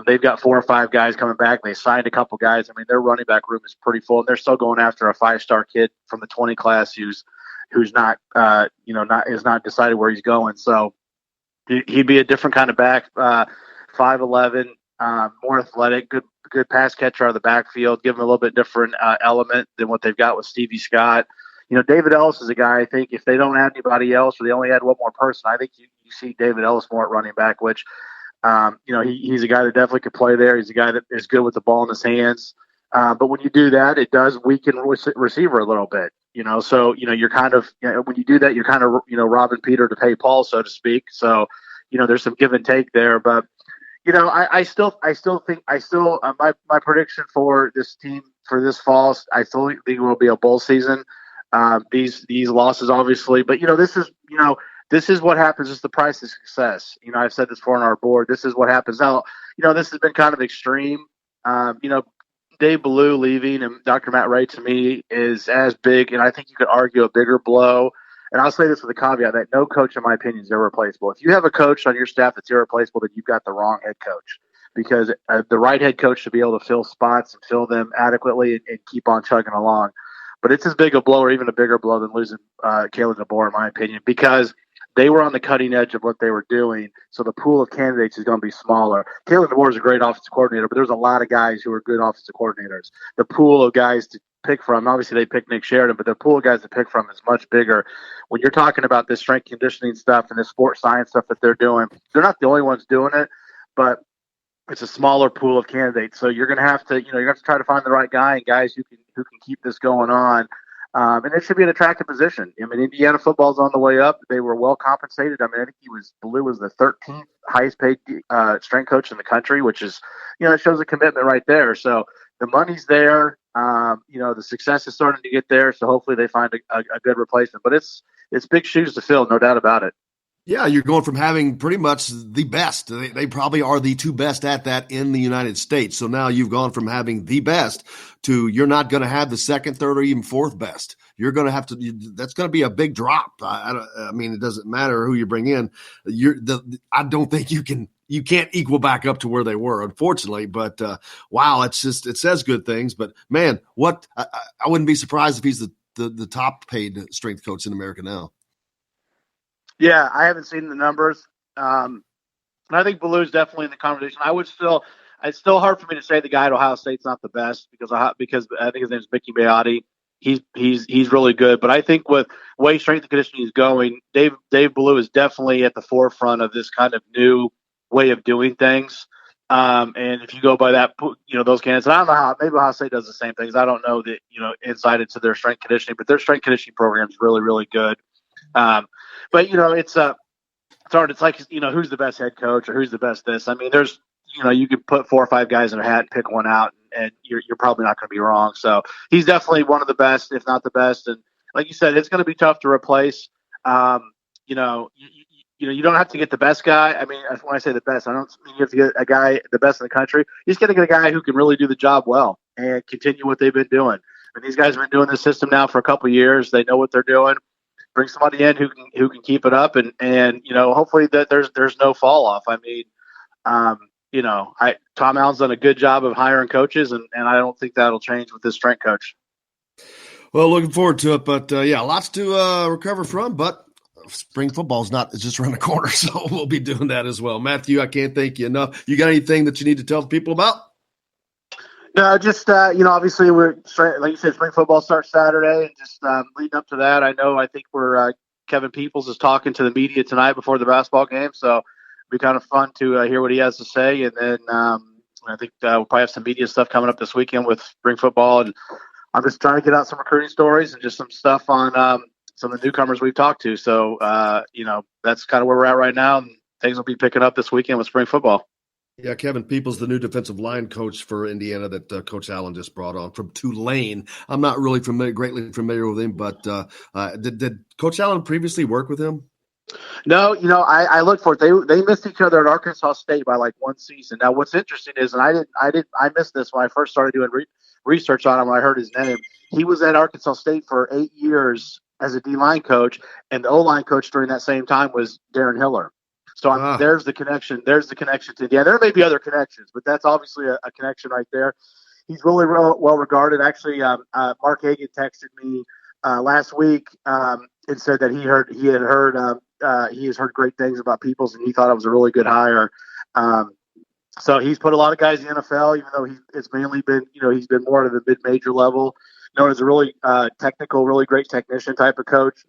They've got 4 or 5 guys coming back. They signed a couple guys. I mean, their running back room is pretty full. And they're still going after a 5-star kid from the 20 class who's not decided where he's going. So he'd be a different kind of back, 5'11", more athletic, good pass catcher out of the backfield, give him a little bit different element than what they've got with Stevie Scott. David Ellis is a guy, I think, if they don't add anybody else or they only add one more person, I think you see David Ellis more at running back, which, he's a guy that definitely could play there. He's a guy that is good with the ball in his hands. But when you do that, it does weaken receiver a little bit, so, you're kind of, when you do that, you're kind of, robbing Peter to pay Paul, so to speak. So, there's some give and take there, but I still think my prediction for this team for this fall, I still think it will be a bowl season. These losses, obviously, but this is what happens. It's the price of success. I've said this before on our board. This is what happens. Now, this has been kind of extreme. Dave Ballou leaving and Dr. Matt Ray, to me, is as big, and I think you could argue a bigger blow. And I'll say this with a caveat that no coach, in my opinion, is irreplaceable. If you have a coach on your staff that's irreplaceable, then you've got the wrong head coach, because the right head coach should be able to fill spots and fill them adequately and keep on chugging along. But it's as big a blow, or even a bigger blow, than losing Kalen DeBoer, in my opinion, because they were on the cutting edge of what they were doing. So the pool of candidates is going to be smaller. Kalen DeBoer is a great offensive coordinator, but there's a lot of guys who are good offensive coordinators. The pool of guys to pick from, obviously they picked Nick Sheridan, but the pool of guys to pick from is much bigger. When you're talking about this strength conditioning stuff and this sports science stuff that they're doing, they're not the only ones doing it, but it's a smaller pool of candidates. So you're going to have to, you're going to have to try to find the right guy and guys who can keep this going on. And it should be an attractive position. I mean, Indiana football's on the way up. They were well compensated. I mean, I think Ballou was the 13th highest paid strength coach in the country, which is, it shows a commitment right there. So the money's there. The success is starting to get there. So hopefully they find a good replacement. But it's big shoes to fill, no doubt about it. Yeah, you're going from having pretty much the best. They probably are the two best at that in the United States. So now you've gone from having the best to you're not going to have the second, third, or even fourth best. You're going to have to – that's going to be a big drop. I mean, it doesn't matter who you bring in. I don't think you can't equal back up to where they were, unfortunately. But, wow, it says good things. But, man, I wouldn't be surprised if he's the top paid strength coach in America now. Yeah, I haven't seen the numbers. And I think Ballou's definitely in the conversation. It's still hard for me to say the guy at Ohio State's not the best because I think his name is Mickey Beati. He's really good. But I think with way strength and conditioning is going, Dave Ballou is definitely at the forefront of this kind of new way of doing things. And if you go by that, those candidates, and I don't know how, maybe Ohio State does the same things. I don't know the, insight into their strength conditioning, but their strength conditioning program is really, really good. But it's hard. It's like, who's the best head coach or who's the best this? I mean, there's, you could put 4 or 5 guys in a hat and pick one out, and you're probably not going to be wrong. So he's definitely one of the best, if not the best. And like you said, it's going to be tough to replace. You don't have to get the best guy. I mean, when I say the best, I don't mean you have to get a guy the best in the country. You just got to get a guy who can really do the job well and continue what they've been doing. And these guys have been doing this system now for a couple of years. They know what they're doing. Bring somebody in who can keep it up, and hopefully that there's no fall off. I mean, Tom Allen's done a good job of hiring coaches, and I don't think that'll change with this strength coach. Well, looking forward to it, but lots to recover from. But spring football is just around the corner, so we'll be doing that as well. Matthew, I can't thank you enough. You got anything that you need to tell the people about? No, just, obviously we're, like you said, spring football starts Saturday, and just leading up to that, I think Kevin Peoples is talking to the media tonight before the basketball game, so it'll be kind of fun to hear what he has to say. And then I think we'll probably have some media stuff coming up this weekend with spring football, and I'm just trying to get out some recruiting stories and just some stuff on some of the newcomers we've talked to. So, that's kind of where we're at right now, and things will be picking up this weekend with spring football. Yeah, Kevin Peoples, the new defensive line coach for Indiana that Coach Allen just brought on from Tulane. I'm not really greatly familiar with him, but did Coach Allen previously work with him? No, I looked for it. They missed each other at Arkansas State by like one season. Now, what's interesting is, and I missed this when I first started doing research on him when I heard his name. He was at Arkansas State for 8 years as a D-line coach, and the O-line coach during that same time was Darren Hiller. So there's the connection. There's the connection to Indiana. There may be other connections, but that's obviously a connection right there. He's really well regarded. Actually, Mark Hagan texted me last week and said that he has heard great things about Peoples, and he thought it was a really good hire. So he's put a lot of guys in the NFL, even though it's mainly been, he's been more at the mid-major level, known as a really technical, really great technician type of coach,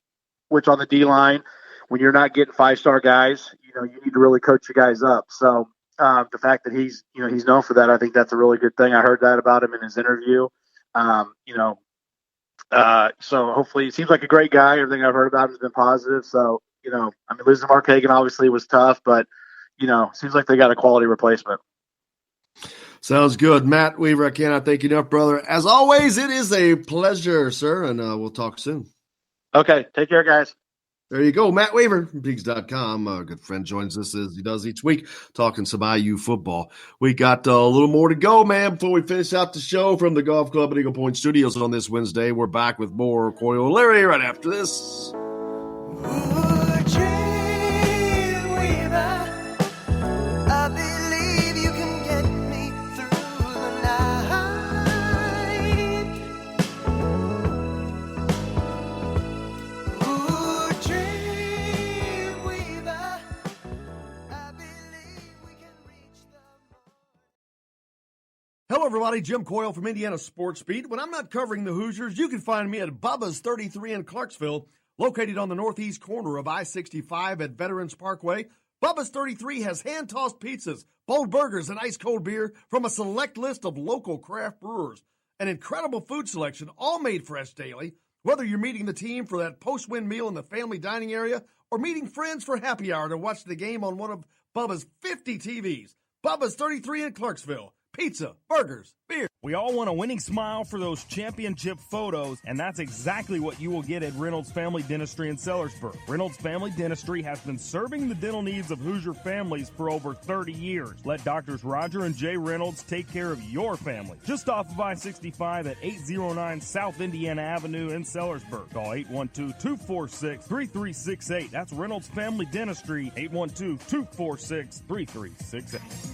which on the D-line, when you're not getting 5-star guys, you need to really coach your guys up. So the fact that he's known for that, I think that's a really good thing. I heard that about him in his interview. So hopefully, he seems like a great guy. Everything I've heard about him has been positive. So, losing Mark Hagan obviously was tough, but, seems like they got a quality replacement. Sounds good. Matt Weaver, I cannot thank you enough, brother. As always, it is a pleasure, sir, and we'll talk soon. Okay. Take care, guys. There you go. Matt Waver from Pigs.com. Our good friend joins us as he does each week, talking some IU football. We got a little more to go, man, before we finish out the show from the Golf Club at Eagle Point Studios on this Wednesday. We're back with more Coyle Larry right after this. Hello, everybody. Jim Coyle from Indiana Sports Beat. When I'm not covering the Hoosiers, you can find me at Bubba's 33 in Clarksville, located on the northeast corner of I-65 at Veterans Parkway. Bubba's 33 has hand-tossed pizzas, bold burgers, and ice-cold beer from a select list of local craft brewers. An incredible food selection, all made fresh daily. Whether you're meeting the team for that post-win meal in the family dining area or meeting friends for happy hour to watch the game on one of Bubba's 50 TVs. Bubba's 33 in Clarksville. Pizza, burgers, beer. We all want a winning smile for those championship photos, and that's exactly what you will get at Reynolds Family Dentistry in Sellersburg. Reynolds Family Dentistry has been serving the dental needs of Hoosier families for over 30 years. Let Doctors Roger and Jay Reynolds take care of your family. Just off of I-65 at 809 South Indiana Avenue in Sellersburg. Call 812-246-3368. That's Reynolds Family Dentistry, 812-246-3368.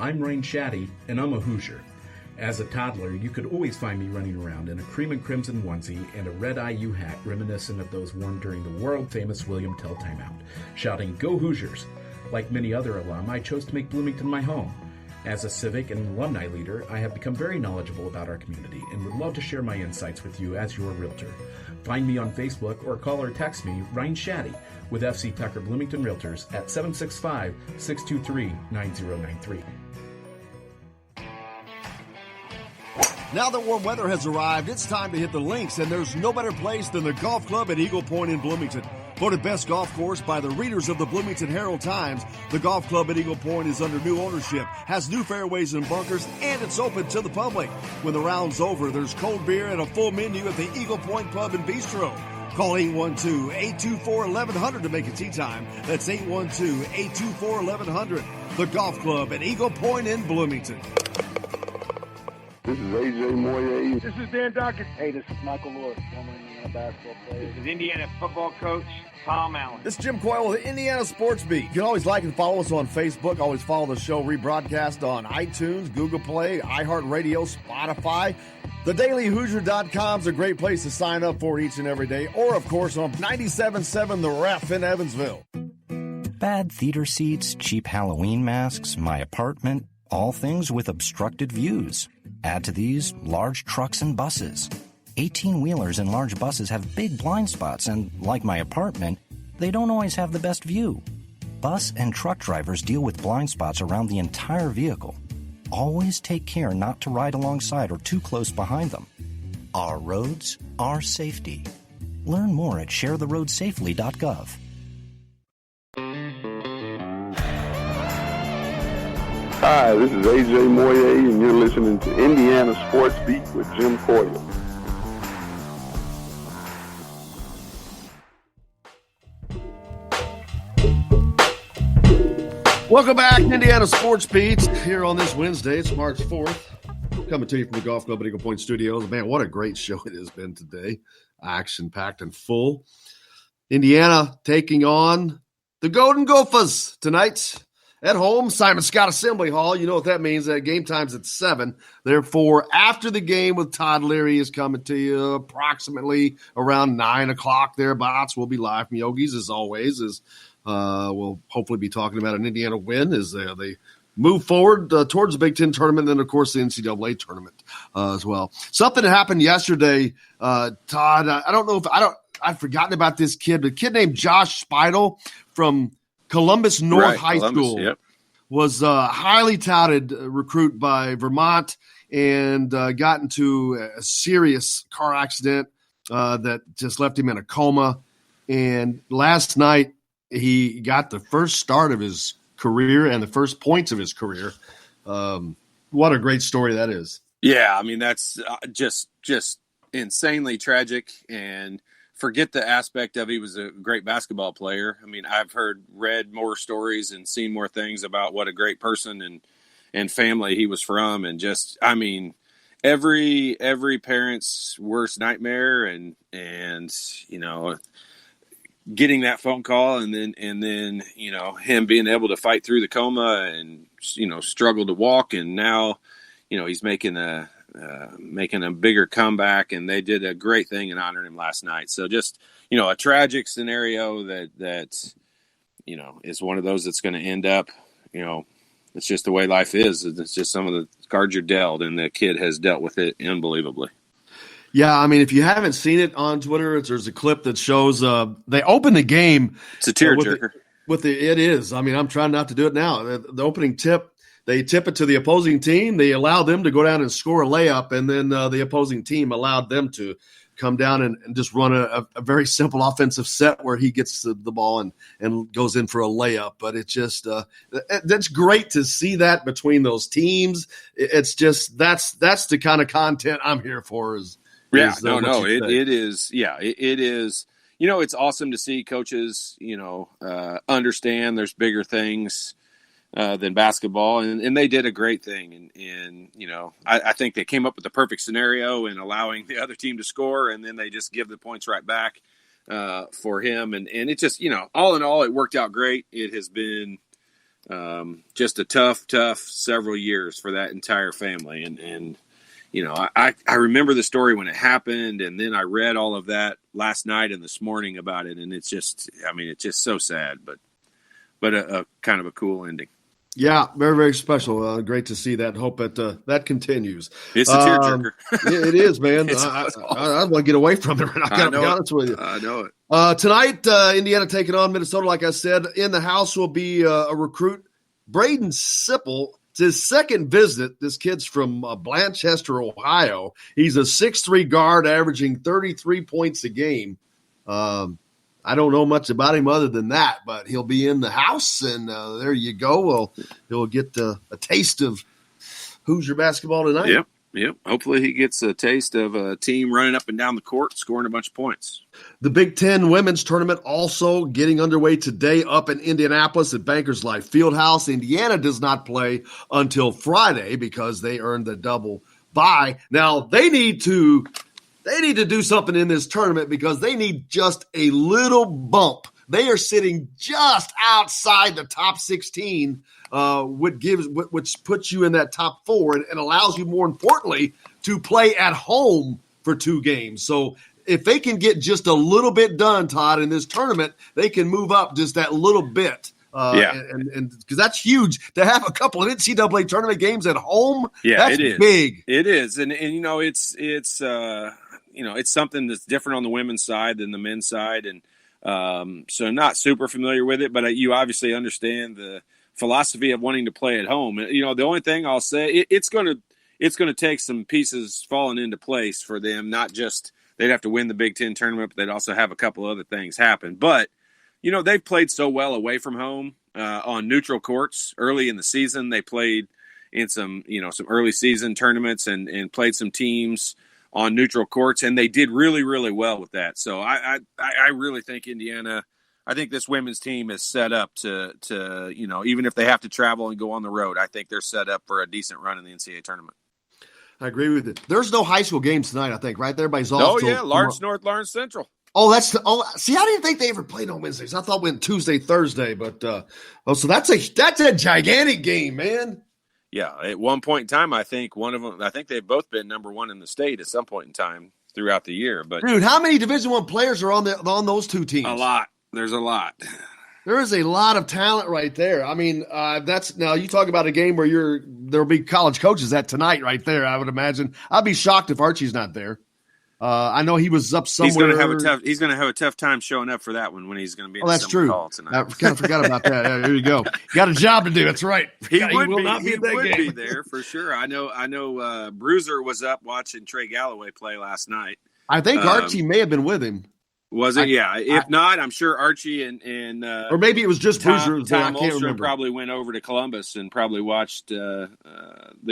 I'm Rain Shaddy, and I'm a Hoosier. As a toddler, you could always find me running around in a cream and crimson onesie and a red IU hat reminiscent of those worn during the world-famous William Tell timeout, shouting, "Go Hoosiers!" Like many other alum, I chose to make Bloomington my home. As a civic and alumni leader, I have become very knowledgeable about our community and would love to share my insights with you as your realtor. Find me on Facebook or call or text me, Ryan Shaddy, with FC Tucker Bloomington Realtors at 765-623-9093. Now that warm weather has arrived, it's time to hit the links, and there's no better place than the Golf Club at Eagle Point in Bloomington. Voted best golf course by the readers of the Bloomington Herald-Times, the Golf Club at Eagle Point is under new ownership, has new fairways and bunkers, and it's open to the public. When the round's over, there's cold beer and a full menu at the Eagle Point Pub and Bistro. Call 812-824-1100 to make a tee time. That's 812-824-1100. The Golf Club at Eagle Point in Bloomington. This is AJ Moye. This is Dan Dockett. Hey, this is Michael Lewis, former Indiana basketball player. This is Indiana football coach Tom Allen. This is Jim Coyle with the Indiana Sports Beat. You can always like and follow us on Facebook. Always follow the show rebroadcast on iTunes, Google Play, iHeartRadio, Spotify. TheDailyHoosier.com is a great place to sign up for each and every day. Or, of course, on 97.7 The Ref in Evansville. Bad theater seats, cheap Halloween masks, my apartment, all things with obstructed views. Add to these large trucks and buses. 18-wheelers and large buses have big blind spots, and like my apartment, they don't always have the best view. Bus and truck drivers deal with blind spots around the entire vehicle. Always take care not to ride alongside or too close behind them. Our roads, our safety. Learn more at sharetheroadsafely.gov. Hi, this is AJ Moye, and you're listening to Indiana Sports Beat with Jim Coyle. Welcome back to Indiana Sports Beat here on this Wednesday. It's March 4th. Coming to you from the Golf Club at Eagle Point Studios. Man, what a great show it has been today. Action-packed and full. Indiana taking on the Golden Gophers tonight. At home, Simon Scott Assembly Hall. You know what that means. Game time's at 7. Therefore, after the game with Todd Leary is coming to you approximately around 9 o'clock thereabouts. We'll be live from Yogi's as always. We'll hopefully be talking about an Indiana win as they move forward towards the Big Ten tournament and, of course, the NCAA tournament as well. Something that happened yesterday, Todd, I don't know if I've forgotten about this kid, but a kid named Josh Speidel from Columbus North High School. Yep. Was a highly touted recruit by Vermont and got into a serious car accident that just left him in a coma. And last night he got the first start of his career and the first points of his career. What a great story that is. Yeah, I mean, that's just insanely tragic, and forget the aspect of he was a great basketball player. I mean, I've read more stories and seen more things about what a great person and family he was from, and just, I mean, every parent's worst nightmare, and getting that phone call, and then him being able to fight through the coma and struggle to walk, and now he's making a bigger comeback, and they did a great thing in honoring him last night. So just a tragic scenario that is one of those that's going to end up, it's just the way life is. It's just some of the cards you're dealt, and the kid has dealt with it unbelievably. Yeah, I mean, if you haven't seen it on Twitter, there's a clip that shows they open the game. It's a tearjerker. It is. I mean, I'm trying not to do it now. The opening tip, they tip it to the opposing team. They allow them to go down and score a layup, and then the opposing team allowed them to come down and just run a very simple offensive set where he gets the ball and goes in for a layup. But it's just that's great to see that between those teams. It's just that's the kind of content I'm here for. It is. Yeah, it is. It's awesome to see coaches, understand there's bigger things than basketball, and they did a great thing. And I think they came up with the perfect scenario in allowing the other team to score, and then they just give the points right back for him. And it just, all in all, it worked out great. It has been just a tough several years for that entire family. And I remember the story when it happened, and then I read all of that last night and this morning about it, and it's just, it's just so sad, but a kind of a cool ending. Yeah, very, very special. Great to see that. Hope that continues. It's a tearjerker. It is, man. I want to get away from it right now. I got to be honest with you. I know it. Tonight, Indiana taking on Minnesota. Like I said, in the house will be a recruit, Braden Sipple. It's his second visit. This kid's from Blanchester, Ohio. He's a 6'3" guard averaging 33 points a game. I don't know much about him other than that, but he'll be in the house, and there you go. Well, he'll get a taste of Hoosier basketball tonight. Yep. Hopefully he gets a taste of a team running up and down the court, scoring a bunch of points. The Big Ten women's tournament also getting underway today up in Indianapolis at Bankers Life Fieldhouse. Indiana does not play until Friday because they earned the double bye. Now, they need to do something in this tournament because they need just a little bump. They are sitting just outside the top 16, which puts you in that top 4 and allows you, more importantly, to play at home for 2 games. So if they can get just a little bit done, Todd, in this tournament, they can move up just that little bit. And because that's huge to have a couple of NCAA tournament games at home. Yeah, that's it is big. It is, and it's it's something that's different on the women's side than the men's side, and so not super familiar with it, but you obviously understand the philosophy of wanting to play at home. The only thing I'll say, it's going to take some pieces falling into place for them. Not just they'd have to win the Big Ten tournament, but they'd also have a couple other things happen. But they've played so well away from home on neutral courts early in the season. They played in some early season tournaments and played some teams on neutral courts, and they did really, really well with that. So I really think Indiana, I think this women's team is set up to even if they have to travel and go on the road, I think they're set up for a decent run in the NCAA tournament. I agree with it. There's no high school games tonight, I think, right there by Zoll. Oh, yeah, Lawrence North, Lawrence Central. Oh, see, I didn't think they ever played on Wednesdays. I thought went Tuesday, Thursday, but so that's a gigantic game, man. Yeah, at one point in time, I think they've both been number 1 in the state at some point in time throughout the year. But dude, how many Division I players are on those 2 teams? A lot. There's a lot. There is a lot of talent right there. I mean, now you talk about a game where there'll be college coaches at tonight right there. I would imagine. I'd be shocked if Archie's not there. I know he was up somewhere. He's going to have a tough time showing up for that one when he's going to be in that's true. Call tonight. I kind of forgot about that. Here you go. Got a job to do. That's right. He would be there for sure. I know Bruiser was up watching Trey Galloway play last night. I think Archie may have been with him. Was it? If not, I'm sure Archie and or maybe it was just Bruiser. Tom I can't Ulster remember. probably went over to Columbus and probably watched the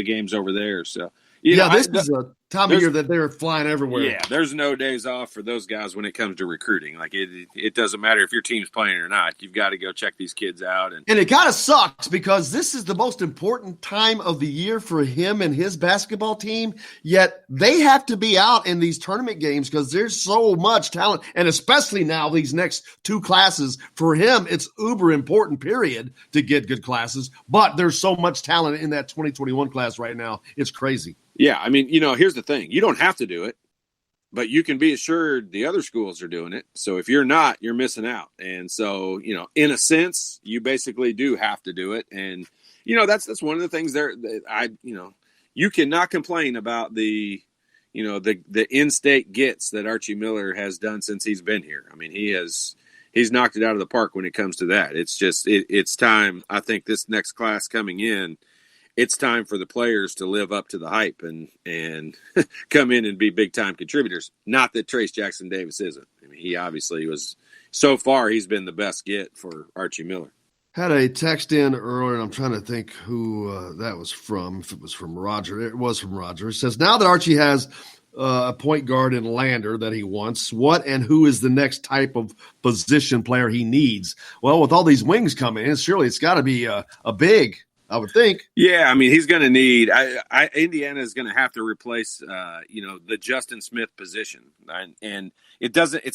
games over there. So this is time of year that they're flying everywhere. Yeah, there's no days off for those guys when it comes to recruiting. Like it doesn't matter if your team's playing or not. You've got to go check these kids out. And it kind of sucks because this is the most important time of the year for him and his basketball team, yet they have to be out in these tournament games because there's so much talent, and especially now these next two classes. For him, it's uber important, period, to get good classes, but there's so much talent in that 2021 class right now. It's crazy. Yeah, I mean, here's the thing. You don't have to do it, but you can be assured the other schools are doing it. So if you're not, you're missing out. And so, in a sense, you basically do have to do it. And, that's one of the things there that you cannot complain about the in-state gets that Archie Miller has done since he's been here. I mean, he's knocked it out of the park when it comes to that. It's just, it's time. I think this next class coming in, it's time for the players to live up to the hype and come in and be big-time contributors. Not that Trace Jackson Davis isn't. I mean, he obviously was – so far he's been the best get for Archie Miller. Had a text in earlier, and I'm trying to think who that was from, if it was from Roger. It was from Roger. It says, now that Archie has a point guard in Lander that he wants, what and who is the next type of position player he needs? Well, with all these wings coming in, surely it's got to be a big – I would think. Yeah, I mean, he's going to need Indiana is going to have to replace, the Justin Smith position. And it doesn't –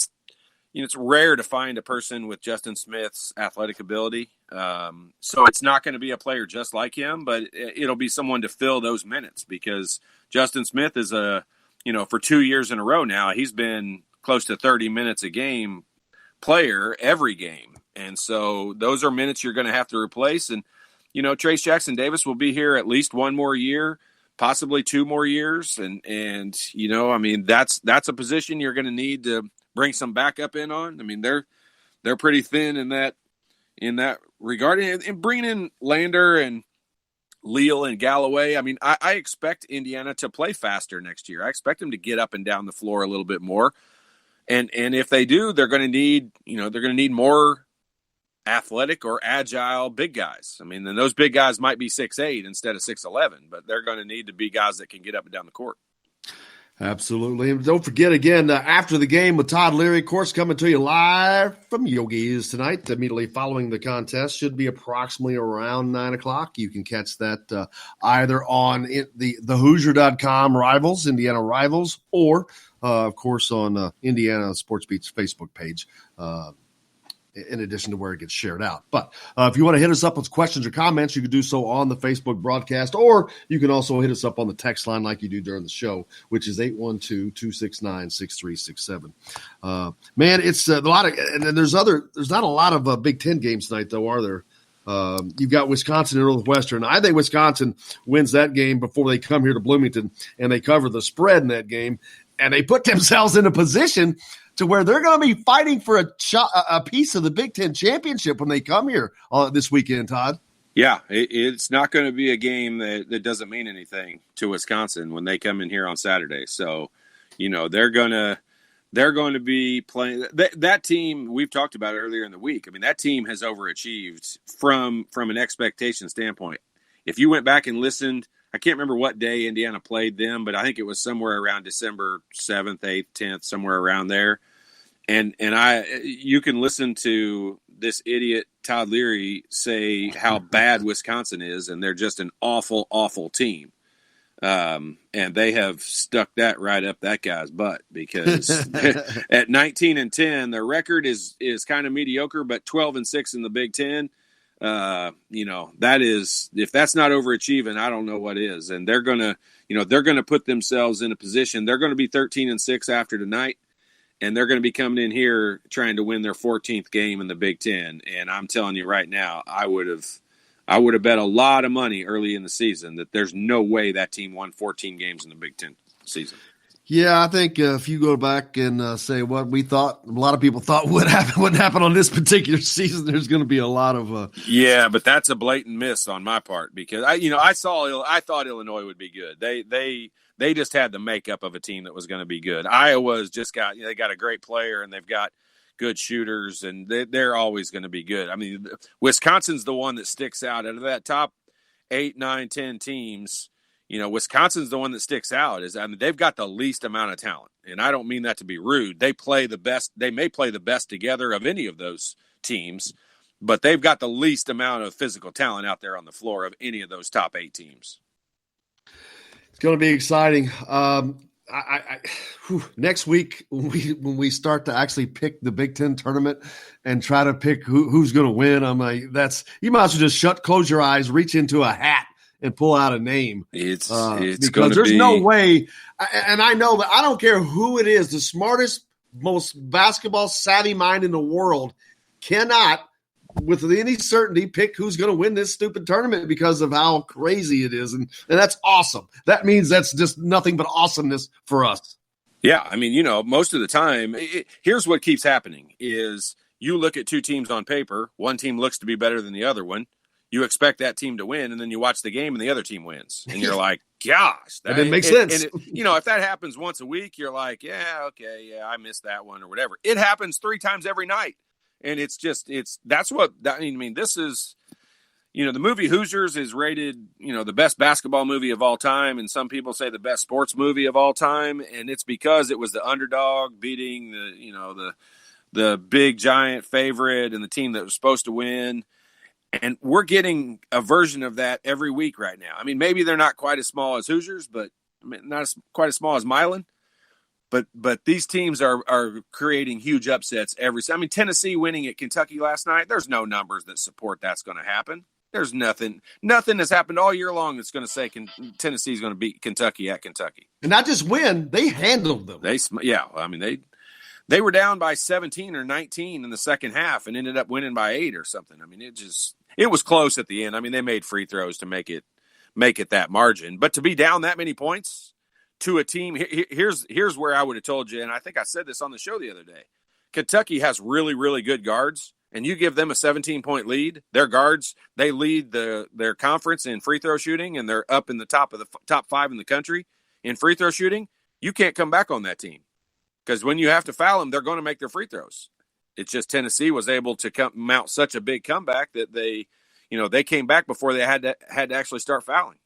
it's rare to find a person with Justin Smith's athletic ability. So it's not going to be a player just like him, but it'll be someone to fill those minutes because Justin Smith is for 2 years in a row now, he's been close to 30 minutes a game player every game. And so those are minutes you're going to have to replace. And, Trace Jackson Davis will be here at least one more year, possibly 2 more years. And I mean, that's a position you're going to need to bring some backup in on. I mean, they're pretty thin in that regard. And bringing in Lander and Leal and Galloway, I mean, I expect Indiana to play faster next year. I expect them to get up and down the floor a little bit more. And if they do, they're going to need more athletic or agile big guys. I mean, then those big guys might be 6'8" instead of 6'11", but they're going to need to be guys that can get up and down the court. Absolutely. And don't forget, again, after the game with Todd Leary, of course, coming to you live from Yogi's tonight, immediately following the contest, should be approximately around 9 o'clock. You can catch that either on the Hoosier.com Rivals, Indiana Rivals, or, of course, on Indiana Sports Beat's Facebook page, in addition to where it gets shared out. But if you want to hit us up with questions or comments, you can do so on the Facebook broadcast, or you can also hit us up on the text line like you do during the show, which is 812-269-6367. Man, it's a lot of, and there's not a lot of Big Ten games tonight, though, are there? You've got Wisconsin and Northwestern. I think Wisconsin wins that game before they come here to Bloomington, and they cover the spread in that game, and they put themselves in a position to where they're going to be fighting for a piece of the Big Ten championship when they come here this weekend, Todd. Yeah, it's not going to be a game that doesn't mean anything to Wisconsin when they come in here on Saturday. So, they're going to be playing that team. We've talked about it earlier in the week. I mean, that team has overachieved from an expectation standpoint. If you went back and listened, I can't remember what day Indiana played them, but I think it was somewhere around December 7th, 8th, 10th, somewhere around there. And you can listen to this idiot Todd Leary say how bad Wisconsin is, and they're just an awful, awful team. And they have stuck that right up that guy's butt because at 19-10, their record is kind of mediocre, but 12-6 in the Big Ten. That is, if that's not overachieving, I don't know what is. And they're gonna put themselves in a position. They're going to be 13-6 after tonight, and they're going to be coming in here trying to win their 14th game in the Big Ten. And I'm telling you right now, I would have bet a lot of money early in the season that there's no way that team won 14 games in the Big Ten season. Yeah, I think if you go back and say what we thought, a lot of people thought would happen on this particular season, there's going to be a lot of. Yeah, but that's a blatant miss on my part because I thought Illinois would be good. They just had the makeup of a team that was going to be good. Iowa's just they got a great player and they've got good shooters and they're always going to be good. I mean, Wisconsin's the one that sticks out of that top 8, 9, 10 teams. Wisconsin's the one that sticks out. They've got the least amount of talent, and I don't mean that to be rude. They play the best. They may play the best together of any of those teams, but they've got the least amount of physical talent out there on the floor of any of those top 8 teams. It's going to be exciting. Next week when we start to actually pick the Big Ten tournament and try to pick who's going to win, I'm like, you might as well just close your eyes, reach into a hat, and pull out a name. It's because there's no way, and I know that I don't care who it is, the smartest, most basketball savvy mind in the world cannot, with any certainty, pick who's going to win this stupid tournament because of how crazy it is, and that's awesome. That means that's just nothing but awesomeness for us. Yeah, I mean, most of the time, here's what keeps happening: is you look at 2 teams on paper, one team looks to be better than the other one. You expect that team to win, and then you watch the game, and the other team wins. And you're like, gosh. That didn't make sense. And if that happens once a week, you're like, yeah, okay, yeah, I missed that one or whatever. It happens 3 times every night. And this is, the movie Hoosiers is rated, the best basketball movie of all time. And some people say the best sports movie of all time. And it's because it was the underdog beating the big giant favorite and the team that was supposed to win. And we're getting a version of that every week right now. I mean, maybe they're not quite as small as Hoosiers, but not quite as small as Milan. But these teams are creating huge upsets Tennessee winning at Kentucky last night, there's no numbers that support that's going to happen. There's nothing has happened all year long that's going to say Tennessee's going to beat Kentucky at Kentucky. And not just win, they handled them. They were down by 17 or 19 in the second half and ended up winning by 8 or something. I mean, it was close at the end. I mean, they made free throws to make it that margin. But to be down that many points to a team, here's where I would have told you, and I think I said this on the show the other day. Kentucky has really, really good guards, and you give them a 17-point lead. Their guards, they lead their conference in free throw shooting, and they're up in the top of the top 5 in the country in free throw shooting. You can't come back on that team because when you have to foul them, they're going to make their free throws. It's just Tennessee was able to mount such a big comeback that they came back before they had to actually start fouling.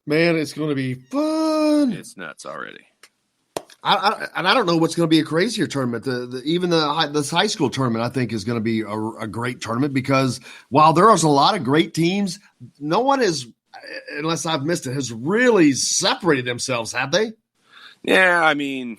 Man, it's going to be fun. It's nuts already. I don't know what's going to be a crazier tournament. This high school tournament, I think, is going to be a great tournament because while there is a lot of great teams, no one is, unless I've missed it, has really separated themselves, have they? Yeah, I mean,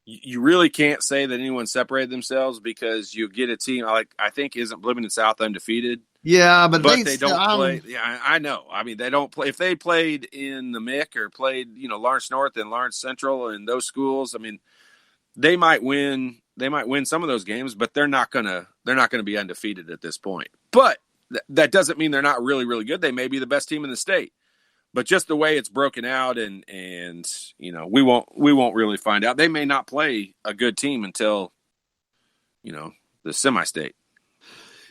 you really can't say that anyone separated themselves because you get a team like I think isn't Bloomington South undefeated. Yeah, but they don't play. Yeah, I know. I mean, they don't play. If they played in the MIC or played, Lawrence North and Lawrence Central and those schools, I mean, they might win. They might win some of those games, but they're not gonna be undefeated at this point. But that doesn't mean they're not really, really good. They may be the best team in the state. But just the way it's broken out, and we won't really find out. They may not play a good team until the semi-state.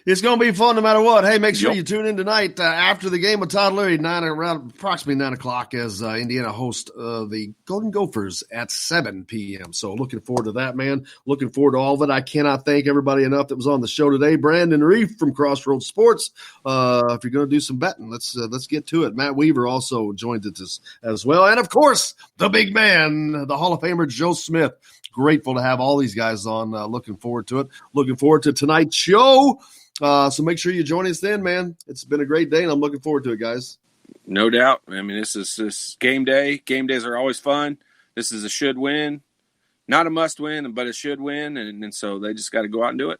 It's going to be fun no matter what. Hey, make sure you tune in tonight after the game with Todd Leary, around approximately 9 o'clock as Indiana hosts the Golden Gophers at 7 p.m. So looking forward to that, man. Looking forward to all of it. I cannot thank everybody enough that was on the show today. Brandon Reef from Crossroads Sports. If you're going to do some betting, let's get to it. Matt Weaver also joined us as well. And, of course, the big man, the Hall of Famer Joe Smith. Grateful to have all these guys on. Looking forward to it. Looking forward to tonight's show. So make sure you join us then, man. It's been a great day, and I'm looking forward to it, guys. No doubt. I mean, this is game day. Game days are always fun. This is a should win. Not a must win, but a should win, and so they just got to go out and do it.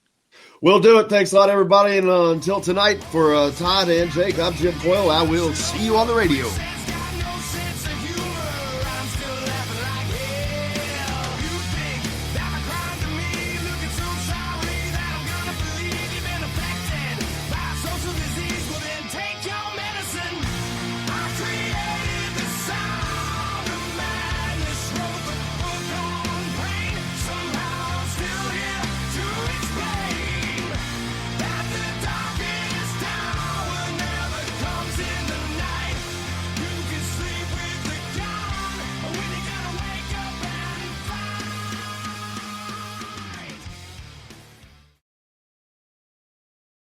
We'll do it. Thanks a lot, everybody. And until tonight, for Todd and Jake, I'm Jim Coyle. I will see you on the radio.